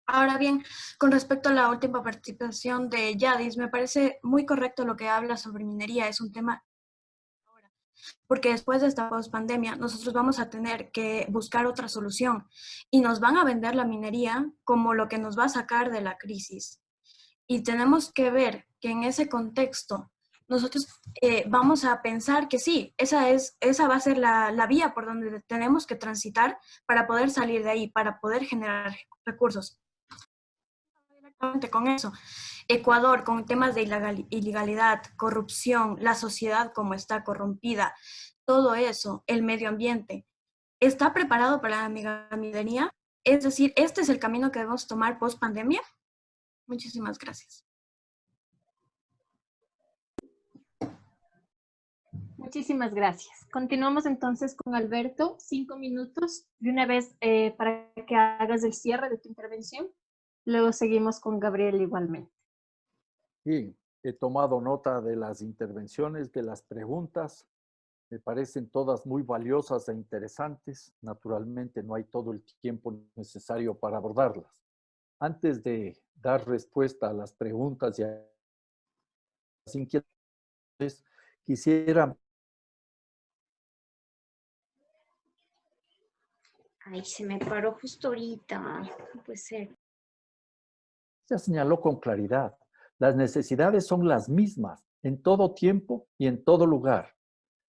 Ahora bien, con respecto a la última participación de Yadis, me parece muy correcto lo que habla sobre minería. Es un tema porque después de esta post-pandemia nosotros vamos a tener que buscar otra solución y nos van a vender la minería como lo que nos va a sacar de la crisis. Y tenemos que ver que en ese contexto nosotros vamos a pensar que sí, esa va a ser la vía por donde tenemos que transitar para poder salir de ahí, para poder generar recursos. Directamente con eso. Ecuador, con temas de ilegalidad, corrupción, la sociedad como está corrompida, todo eso, el medio ambiente, ¿está preparado para la megaminería? Es decir, ¿este es el camino que debemos tomar post pandemia? Muchísimas gracias. Muchísimas gracias. Continuamos entonces con Alberto, 5 minutos, de una vez para que hagas el cierre de tu intervención. Luego seguimos con Gabriel igualmente. Bien, he tomado nota de las intervenciones, de las preguntas. Me parecen todas muy valiosas e interesantes. Naturalmente no hay todo el tiempo necesario para abordarlas. Antes de dar respuesta a las preguntas y a las inquietudes, quisiera... Ay, se me paró justo ahorita. No puede ser. Se señaló con claridad. Las necesidades son las mismas en todo tiempo y en todo lugar.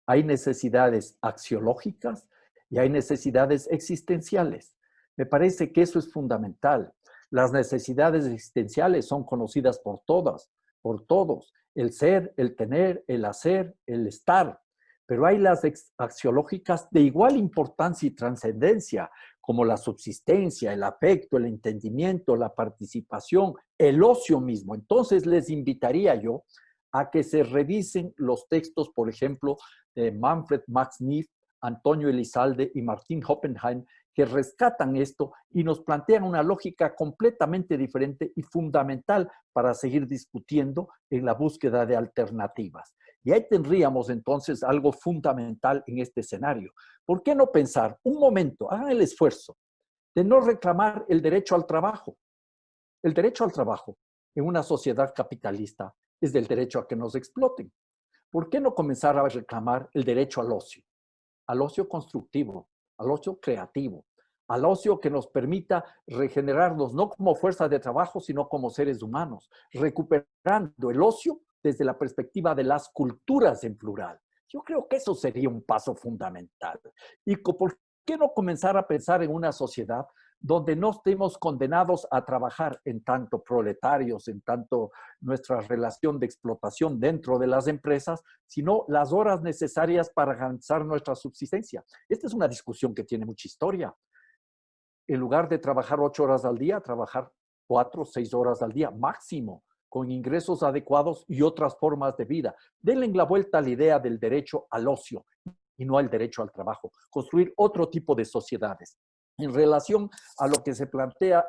Hay necesidades axiológicas y hay necesidades existenciales. Me parece que eso es fundamental. Las necesidades existenciales son conocidas por todas, por todos. El ser, el tener, el hacer, el estar. Pero hay las axiológicas de igual importancia y trascendencia, como la subsistencia, el afecto, el entendimiento, la participación, el ocio mismo. Entonces les invitaría yo a que se revisen los textos, por ejemplo, de Manfred Max Neff, Antonio Elizalde y Martín Oppenheim, que rescatan esto y nos plantean una lógica completamente diferente y fundamental para seguir discutiendo en la búsqueda de alternativas. Y ahí tendríamos entonces algo fundamental en este escenario. ¿Por qué no pensar un momento, hagan el esfuerzo de no reclamar el derecho al trabajo? El derecho al trabajo en una sociedad capitalista es del derecho a que nos exploten. ¿Por qué no comenzar a reclamar el derecho al ocio constructivo, al ocio creativo, al ocio que nos permita regenerarnos no como fuerza de trabajo, sino como seres humanos, recuperando el ocio desde la perspectiva de las culturas en plural. Yo creo que eso sería un paso fundamental. ¿Y por qué no comenzar a pensar en una sociedad donde no estemos condenados a trabajar en tanto proletarios, en tanto nuestra relación de explotación dentro de las empresas, sino las horas necesarias para garantizar nuestra subsistencia? Esta es una discusión que tiene mucha historia. En lugar de trabajar 8 horas al día, trabajar 4 o 6 horas al día máximo, con ingresos adecuados y otras formas de vida. Denle la vuelta a la idea del derecho al ocio y no al derecho al trabajo. Construir otro tipo de sociedades. En relación a lo que se plantea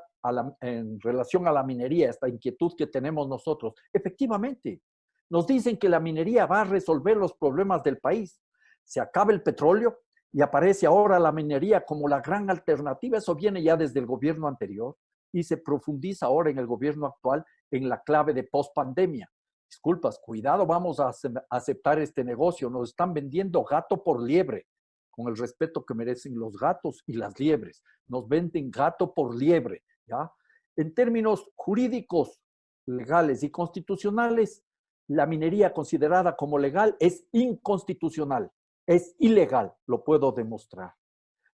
en relación a la minería, esta inquietud que tenemos nosotros, efectivamente, nos dicen que la minería va a resolver los problemas del país. Se acaba el petróleo y aparece ahora la minería como la gran alternativa. Eso viene ya desde el gobierno anterior y se profundiza ahora en el gobierno actual en la clave de post-pandemia. Disculpas, cuidado, vamos a aceptar este negocio. Nos están vendiendo gato por liebre, con el respeto que merecen los gatos y las liebres. Nos venden gato por liebre, ¿ya? En términos jurídicos, legales y constitucionales, la minería considerada como legal es inconstitucional, es ilegal, lo puedo demostrar.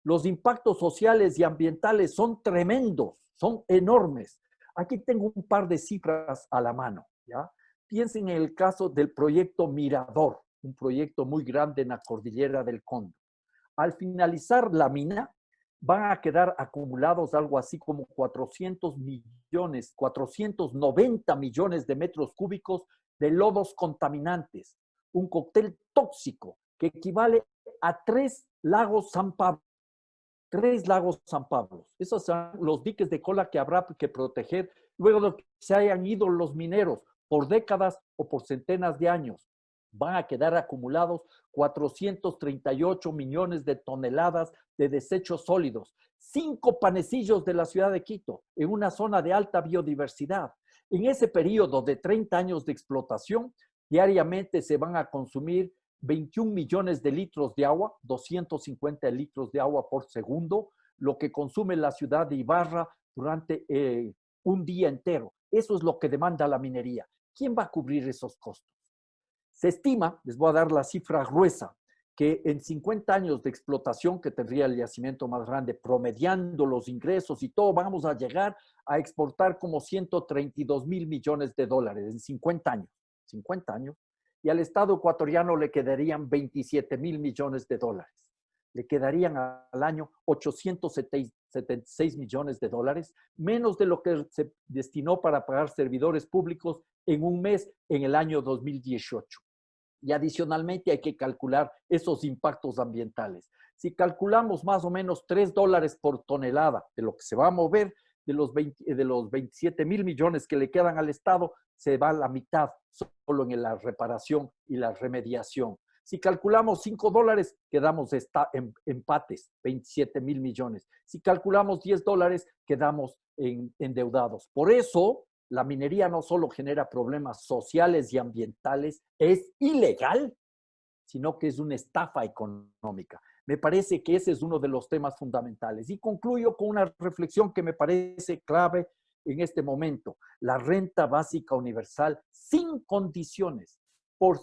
Los impactos sociales y ambientales son tremendos, son enormes. Aquí tengo un par de cifras a la mano, ¿ya? Piensen en el caso del proyecto Mirador, un proyecto muy grande en la cordillera del Condo. Al finalizar la mina, van a quedar acumulados algo así como 490 millones de metros cúbicos de lodos contaminantes, un cóctel tóxico que equivale a 3 lagos San Pablo. 3 lagos San Pablo. Esos son los diques de cola que habrá que proteger luego de que se hayan ido los mineros por décadas o por centenas de años. Van a quedar acumulados 438 millones de toneladas de desechos sólidos. 5 panecillos de la ciudad de Quito, en una zona de alta biodiversidad. En ese periodo de 30 años de explotación, diariamente se van a consumir 21 millones de litros de agua, 250 litros de agua por segundo, lo que consume la ciudad de Ibarra durante un día entero. Eso es lo que demanda la minería. ¿Quién va a cubrir esos costos? Se estima, les voy a dar la cifra gruesa, que en 50 años de explotación que tendría el yacimiento más grande, promediando los ingresos y todo, vamos a llegar a exportar como 132 mil millones de dólares en 50 años. 50 años. Y al Estado ecuatoriano le quedarían 27 mil millones de dólares. Le quedarían al año 876 millones de dólares, menos de lo que se destinó para pagar servidores públicos en un mes en el año 2018. Y adicionalmente hay que calcular esos impactos ambientales. Si calculamos más o menos $3 por tonelada de lo que se va a mover, de los 27 mil millones que le quedan al Estado, se va a la mitad solo en la reparación y la remediación. Si calculamos $5, quedamos en empates, 27 mil millones. Si calculamos $10, quedamos endeudados. Por eso, la minería no solo genera problemas sociales y ambientales, es ilegal, sino que es una estafa económica. Me parece que ese es uno de los temas fundamentales. Y concluyo con una reflexión que me parece clave en este momento. La renta básica universal sin condiciones, por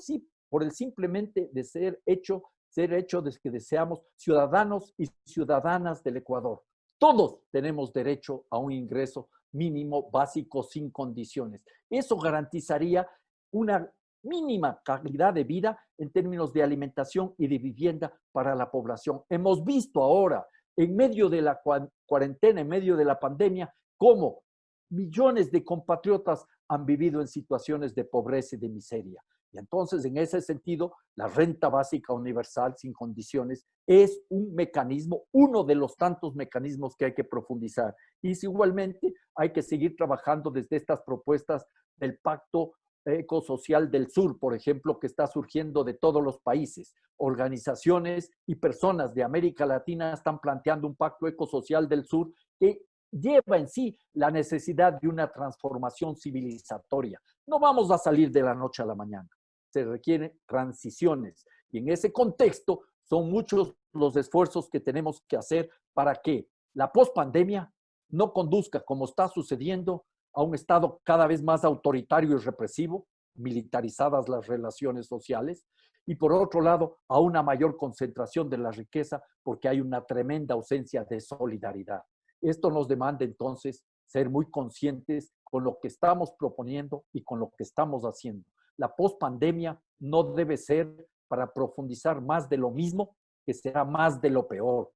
el simplemente de ser hecho de que deseamos ciudadanos y ciudadanas del Ecuador. Todos tenemos derecho a un ingreso mínimo básico sin condiciones. Eso garantizaría una mínima calidad de vida en términos de alimentación y de vivienda para la población. Hemos visto ahora, en medio de la cuarentena, en medio de la pandemia, cómo millones de compatriotas han vivido en situaciones de pobreza y de miseria. Y entonces, en ese sentido, la renta básica universal sin condiciones es un mecanismo, uno de los tantos mecanismos que hay que profundizar. Y igualmente hay que seguir trabajando desde estas propuestas del Pacto Ecosocial del Sur, por ejemplo, que está surgiendo de todos los países. Organizaciones y personas de América Latina están planteando un Pacto Ecosocial del Sur que lleva en sí la necesidad de una transformación civilizatoria. No vamos a salir de la noche a la mañana. Se requieren transiciones. Y en ese contexto son muchos los esfuerzos que tenemos que hacer para que la pospandemia no conduzca, como está sucediendo, a un Estado cada vez más autoritario y represivo, militarizadas las relaciones sociales, y por otro lado, a una mayor concentración de la riqueza, porque hay una tremenda ausencia de solidaridad. Esto nos demanda entonces ser muy conscientes con lo que estamos proponiendo y con lo que estamos haciendo. La pospandemia no debe ser para profundizar más de lo mismo, que será más de lo peor,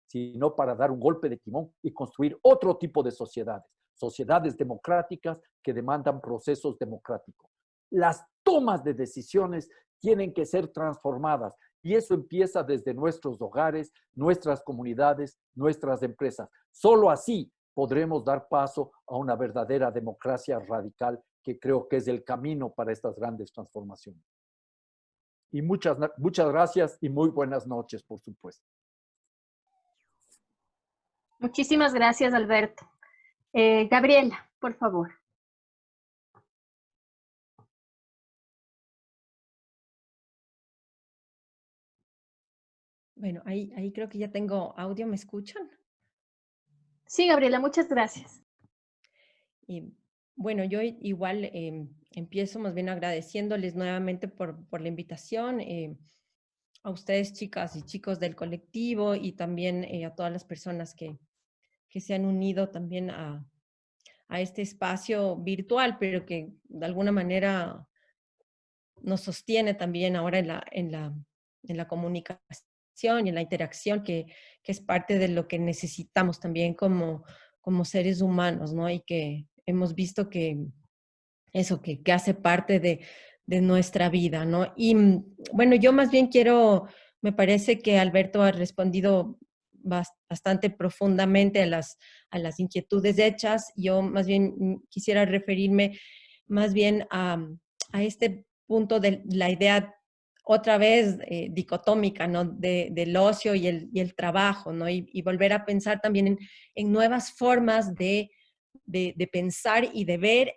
sino para dar un golpe de timón y construir otro tipo de sociedades, sociedades democráticas que demandan procesos democráticos. Las tomas de decisiones tienen que ser transformadas y eso empieza desde nuestros hogares, nuestras comunidades, nuestras empresas. Solo así podremos dar paso a una verdadera democracia radical que creo que es el camino para estas grandes transformaciones. Y muchas gracias y muy buenas noches, por supuesto. Muchísimas gracias, Alberto. Gabriela, por favor. Bueno, ahí creo que ya tengo audio, ¿me escuchan? Sí, Gabriela, muchas gracias. Y bueno, yo igual empiezo más bien agradeciéndoles nuevamente por la invitación, a ustedes, chicas y chicos del colectivo, y también a todas las personas que se han unido también a este espacio virtual, pero que de alguna manera nos sostiene también ahora en la comunicación y en la interacción, que es parte de lo que necesitamos también como seres humanos, ¿no? Y que hemos visto que eso, que hace parte de nuestra vida, ¿no? Y bueno, yo más bien me parece que Alberto ha respondido bastante profundamente a las inquietudes hechas. Yo más bien quisiera referirme más bien a este punto de la idea otra vez dicotómica, ¿no? Del ocio y el trabajo, ¿no? Y volver a pensar también en nuevas formas de pensar y de ver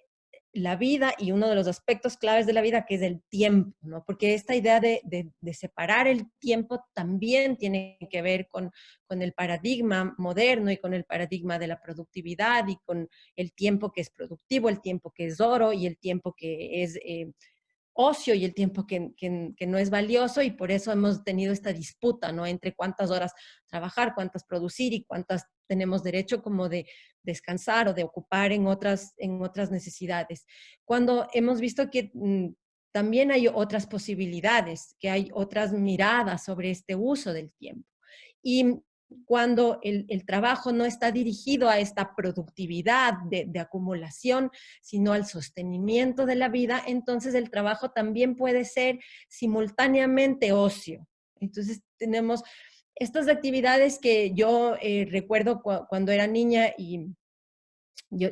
la vida, y uno de los aspectos claves de la vida, que es el tiempo, ¿no? Porque esta idea de separar el tiempo también tiene que ver con el paradigma moderno y con el paradigma de la productividad, y con el tiempo que es productivo, el tiempo que es oro y el tiempo que es ocio, y el tiempo que no es valioso. Y por eso hemos tenido esta disputa, ¿no? Entre cuántas horas trabajar, cuántas producir y cuántas tenemos derecho como de descansar o de ocupar en otras necesidades. Cuando hemos visto que también hay otras posibilidades, que hay otras miradas sobre este uso del tiempo. Y cuando el trabajo no está dirigido a esta productividad de acumulación, sino al sostenimiento de la vida, entonces el trabajo también puede ser simultáneamente ocio. Entonces tenemos estas actividades que yo recuerdo cuando era niña, y yo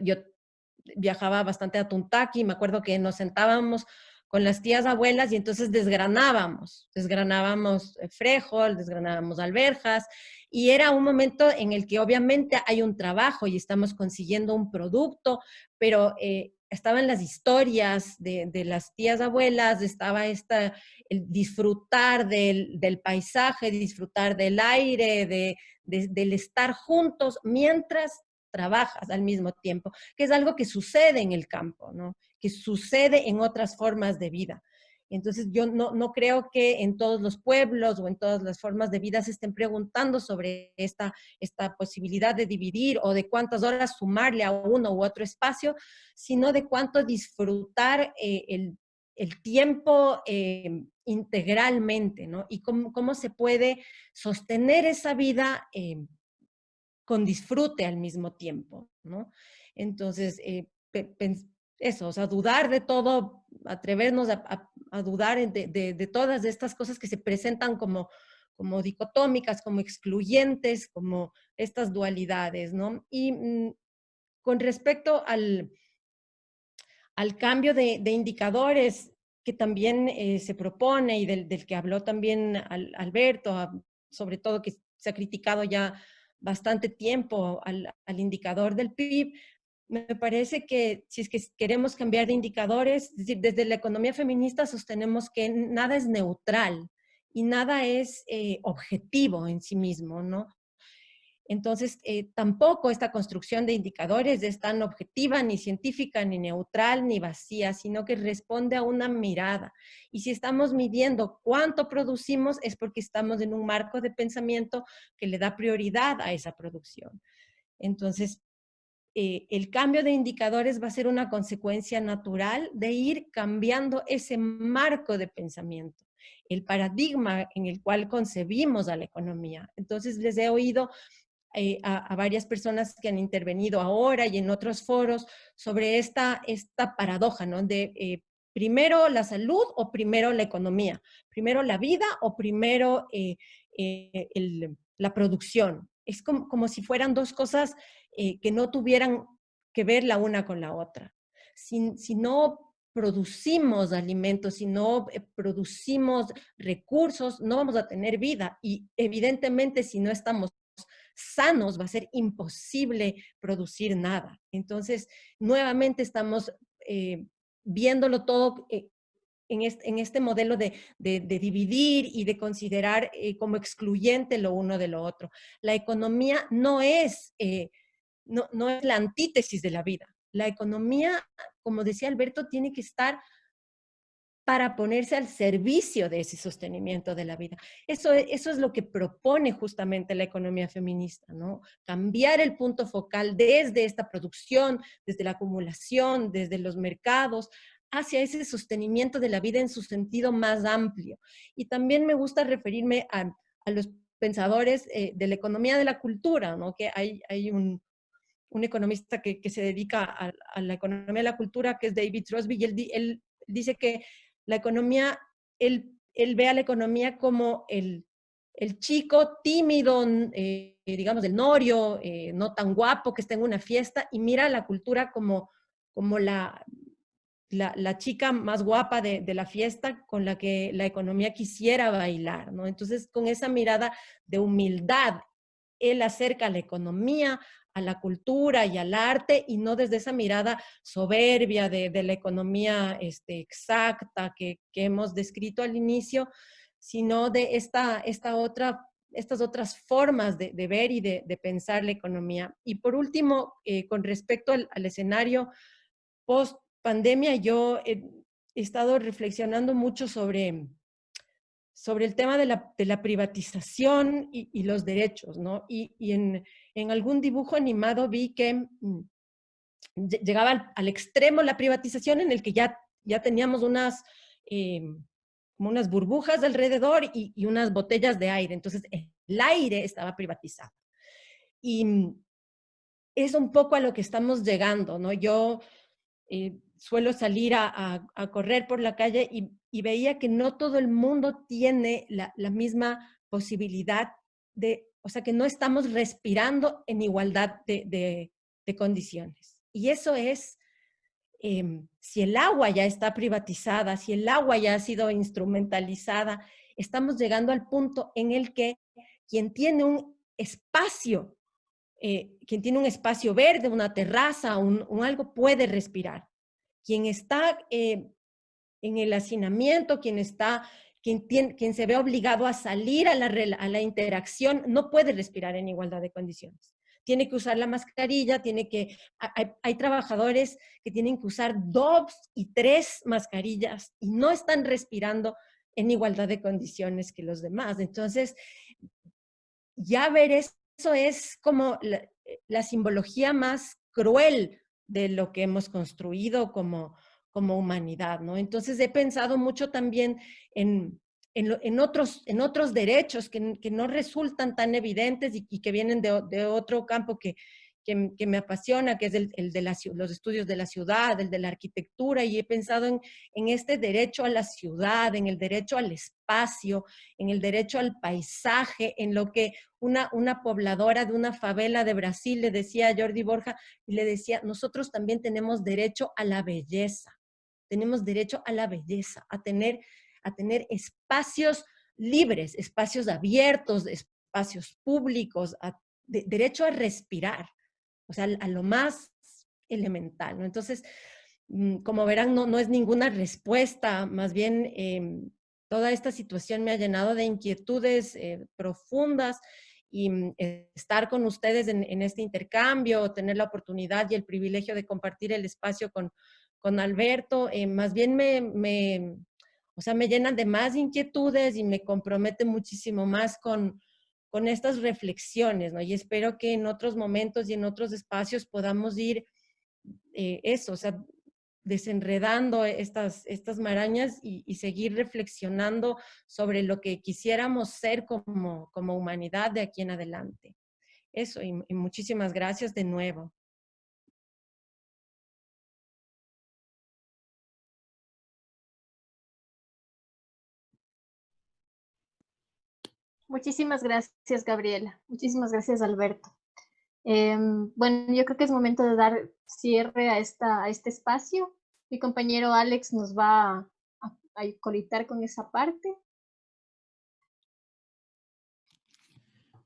viajaba bastante a Tuntaki, me acuerdo que nos sentábamos con las tías abuelas y entonces desgranábamos frijol, desgranábamos alberjas, y era un momento en el que obviamente hay un trabajo y estamos consiguiendo un producto, pero estaban las historias de las tías abuelas, estaba el disfrutar del paisaje, disfrutar del aire, del estar juntos mientras trabajas al mismo tiempo, que es algo que sucede en el campo, ¿no? Que sucede en otras formas de vida. Entonces yo no creo que en todos los pueblos o en todas las formas de vida se estén preguntando sobre esta posibilidad de dividir o de cuántas horas sumarle a uno u otro espacio, sino de cuánto disfrutar el tiempo integralmente, ¿no? Y cómo se puede sostener esa vida con disfrute al mismo tiempo, ¿no? Entonces, eso, o sea, dudar de todo, atrevernos a dudar de todas estas cosas que se presentan como dicotómicas, como excluyentes, como estas dualidades, ¿no? Y con respecto al cambio de indicadores que también se propone, y del que habló también Alberto, sobre todo que se ha criticado ya bastante tiempo al indicador del PIB, me parece que si es que queremos cambiar de indicadores, es decir, desde la economía feminista sostenemos que nada es neutral y nada es objetivo en sí mismo, ¿no? Entonces, tampoco esta construcción de indicadores es tan objetiva, ni científica, ni neutral, ni vacía, sino que responde a una mirada. Y si estamos midiendo cuánto producimos, es porque estamos en un marco de pensamiento que le da prioridad a esa producción. Entonces, el cambio de indicadores va a ser una consecuencia natural de ir cambiando ese marco de pensamiento, el paradigma en el cual concebimos a la economía. Entonces, les he oído a varias personas que han intervenido ahora y en otros foros sobre esta paradoja, ¿no? De primero la salud o primero la economía, primero la vida o primero la producción. Es como si fueran dos cosas que no tuvieran que ver la una con la otra. Si no producimos alimentos, si no producimos recursos, no vamos a tener vida. Y evidentemente, si no estamos sanos, va a ser imposible producir nada. Entonces, nuevamente estamos viéndolo todo en este modelo de dividir y de considerar como excluyente lo uno de lo otro. La economía no es la antítesis de la vida. La economía, como decía Alberto, tiene que estar para ponerse al servicio de ese sostenimiento de la vida. Eso es lo que propone justamente la economía feminista, ¿no? Cambiar el punto focal desde esta producción, desde la acumulación, desde los mercados, hacia ese sostenimiento de la vida en su sentido más amplio. Y también me gusta referirme a los pensadores de la economía de la cultura, ¿no? Que hay un economista que se dedica a la economía de la cultura, que es David Crosby, y él dice que la economía, él ve a la economía como el chico tímido, digamos, del norio, no tan guapo, que está en una fiesta, y mira a la cultura como la chica más guapa de la fiesta con la que la economía quisiera bailar, ¿no? Entonces, con esa mirada de humildad, él acerca a la economía, a la cultura y al arte, y no desde esa mirada soberbia de la economía exacta que hemos descrito al inicio, sino de estas otras formas de ver y de pensar la economía. Y por último, con respecto al escenario post pandemia, yo he estado reflexionando mucho sobre el tema de la privatización y los derechos, ¿no? Y en algún dibujo animado vi que llegaba al extremo la privatización en el que ya teníamos como unas burbujas alrededor y unas botellas de aire. Entonces, el aire estaba privatizado. Y es un poco a lo que estamos llegando, ¿no? Yo suelo salir a correr por la calle y veía que no todo el mundo tiene la misma posibilidad o sea, que no estamos respirando en igualdad de condiciones. Y eso es, si el agua ya está privatizada, si el agua ya ha sido instrumentalizada, estamos llegando al punto en el que quien tiene un espacio verde, una terraza, un algo, puede respirar. Quien está en el hacinamiento, quien se ve obligado a salir a la interacción, no puede respirar en igualdad de condiciones. Tiene que usar la mascarilla, hay trabajadores que tienen que usar 2 y 3 mascarillas y no están respirando en igualdad de condiciones que los demás. Entonces, ya ver eso es como la simbología más cruel de lo que hemos construido como humanidad, ¿no? Entonces he pensado mucho también en otros derechos que no resultan tan evidentes y que vienen de otro campo que me apasiona, que es el de los estudios de la ciudad, el de la arquitectura, y he pensado en este derecho a la ciudad, en el derecho al espacio, en el derecho al paisaje, en lo que una pobladora de una favela de Brasil le decía a Jordi Borja, y le decía, nosotros también tenemos derecho a la belleza, tenemos derecho a la belleza, a tener espacios libres, espacios abiertos, espacios públicos, derecho a respirar, o sea, a lo más elemental, ¿no? Entonces, como verán, no es ninguna respuesta, más bien toda esta situación me ha llenado de inquietudes profundas y estar con ustedes en este intercambio, tener la oportunidad y el privilegio de compartir el espacio con Alberto, más bien o sea, me llenan de más inquietudes y me compromete muchísimo más con estas reflexiones, ¿no? Y espero que en otros momentos y en otros espacios podamos ir o sea, desenredando estas marañas y seguir reflexionando sobre lo que quisiéramos ser como humanidad de aquí en adelante. Eso, y muchísimas gracias de nuevo. Muchísimas gracias, Gabriela. Muchísimas gracias, Alberto. Bueno, yo creo que es momento de dar cierre a este espacio. Mi compañero Alex nos va a colitar con esa parte.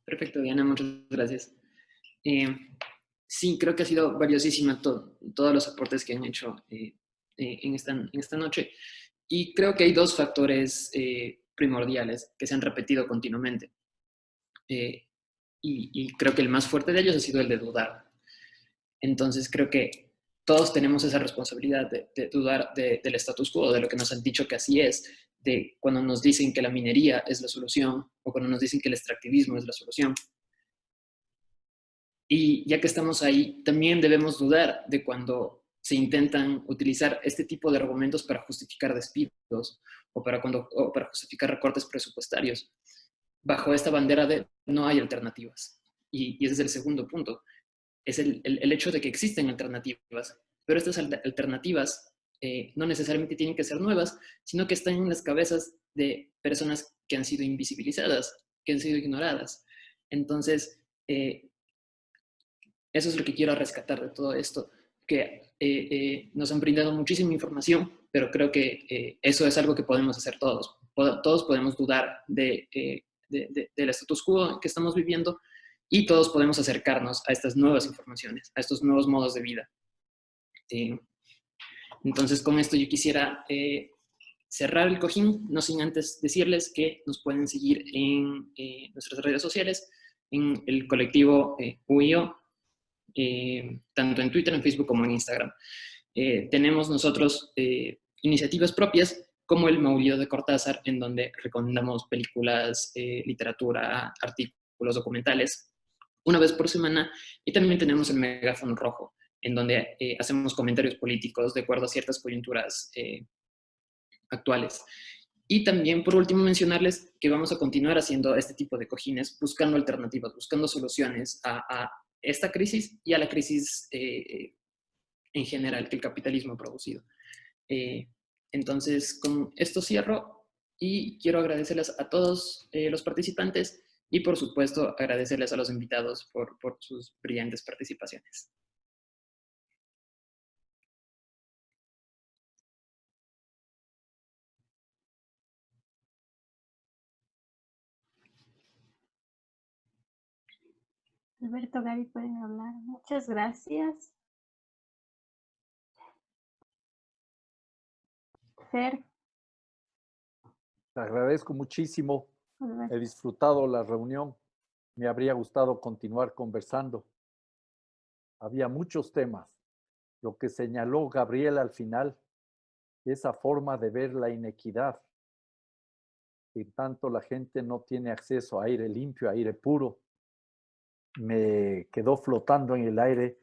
Perfecto, Diana, muchas gracias. Sí, creo que ha sido valiosísima todos los aportes que han hecho en esta noche. Y creo que hay dos factores primordiales que se han repetido continuamente. Y creo que el más fuerte de ellos ha sido el de dudar. Entonces creo que todos tenemos esa responsabilidad de dudar del status quo, de lo que nos han dicho que así es, de cuando nos dicen que la minería es la solución o cuando nos dicen que el extractivismo es la solución. Y ya que estamos ahí, también debemos dudar de cuando se intentan utilizar este tipo de argumentos para justificar despidos o para justificar recortes presupuestarios, bajo esta bandera de no hay alternativas. Y ese es el segundo punto. Es el hecho de que existen alternativas, pero estas alternativas no necesariamente tienen que ser nuevas, sino que están en las cabezas de personas que han sido invisibilizadas, que han sido ignoradas. Entonces, eso es lo que quiero rescatar de todo esto, que nos han brindado muchísima información, pero creo que eso es algo que podemos hacer todos. Todos podemos dudar del status quo que estamos viviendo y todos podemos acercarnos a estas nuevas informaciones, a estos nuevos modos de vida. Entonces, con esto yo quisiera cerrar el cojín, no sin antes decirles que nos pueden seguir en nuestras redes sociales, en el colectivo UIO, tanto en Twitter, en Facebook como en Instagram. Tenemos nosotros iniciativas propias como el Maulido de Cortázar, en donde recomendamos películas, literatura, artículos, documentales, una vez por semana, y también tenemos el Megáfono Rojo, en donde hacemos comentarios políticos de acuerdo a ciertas coyunturas actuales. Y también, por último, mencionarles que vamos a continuar haciendo este tipo de cojines, buscando alternativas, buscando soluciones a esta crisis y a la crisis en general que el capitalismo ha producido. Entonces, con esto cierro y quiero agradecerles a todos los participantes y, por supuesto, agradecerles a los invitados por sus brillantes participaciones. Alberto, Gaby, pueden hablar. Muchas gracias. Fer. Te agradezco muchísimo. Alberto. He disfrutado la reunión. Me habría gustado continuar conversando. Había muchos temas. Lo que señaló Gabriela al final, esa forma de ver la inequidad. En tanto la gente no tiene acceso a aire limpio, a aire puro. Me quedó flotando en el aire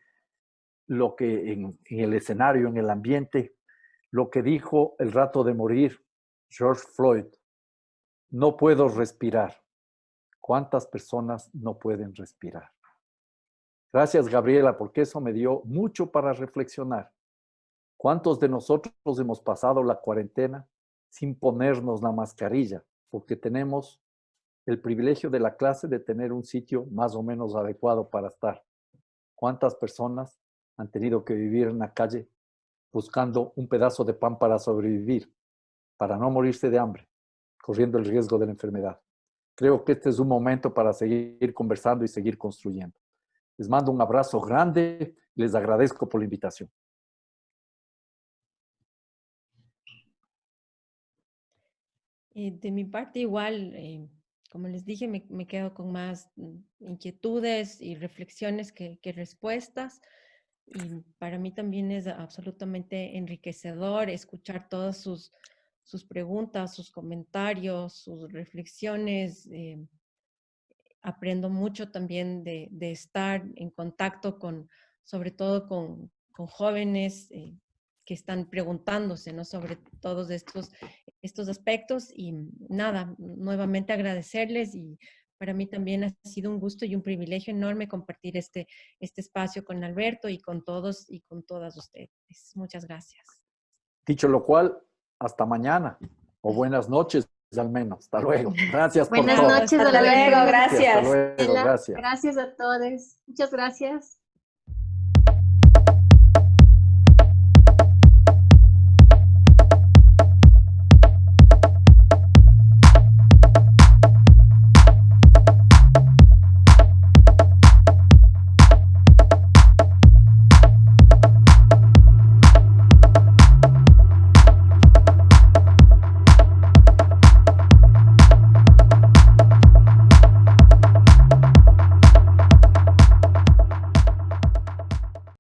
lo que en el escenario, en el ambiente, lo que dijo el rato de morir George Floyd. No puedo respirar. ¿Cuántas personas no pueden respirar? Gracias, Gabriela, porque eso me dio mucho para reflexionar. ¿Cuántos de nosotros hemos pasado la cuarentena sin ponernos la mascarilla? Porque tenemos el privilegio de la clase de tener un sitio más o menos adecuado para estar. ¿Cuántas personas han tenido que vivir en la calle buscando un pedazo de pan para sobrevivir, para no morirse de hambre, corriendo el riesgo de la enfermedad? Creo que este es un momento para seguir conversando y seguir construyendo. Les mando un abrazo grande y les agradezco por la invitación. De mi parte igual, como les dije, me quedo con más inquietudes y reflexiones que respuestas. Y para mí también es absolutamente enriquecedor escuchar todas sus preguntas, sus comentarios, sus reflexiones. Aprendo mucho también de estar en contacto con, sobre todo con jóvenes que están preguntándose, ¿no? Sobre todos estos aspectos. Y nada, nuevamente agradecerles, y para mí también ha sido un gusto y un privilegio enorme compartir este espacio con Alberto y con todos y con todas ustedes. Muchas gracias. Dicho lo cual, hasta mañana, o buenas noches al menos. Hasta luego. Gracias por todo. Buenas noches, Hasta Alberto. luego, gracias. Hasta luego, gracias. Gracias a todos. Muchas gracias.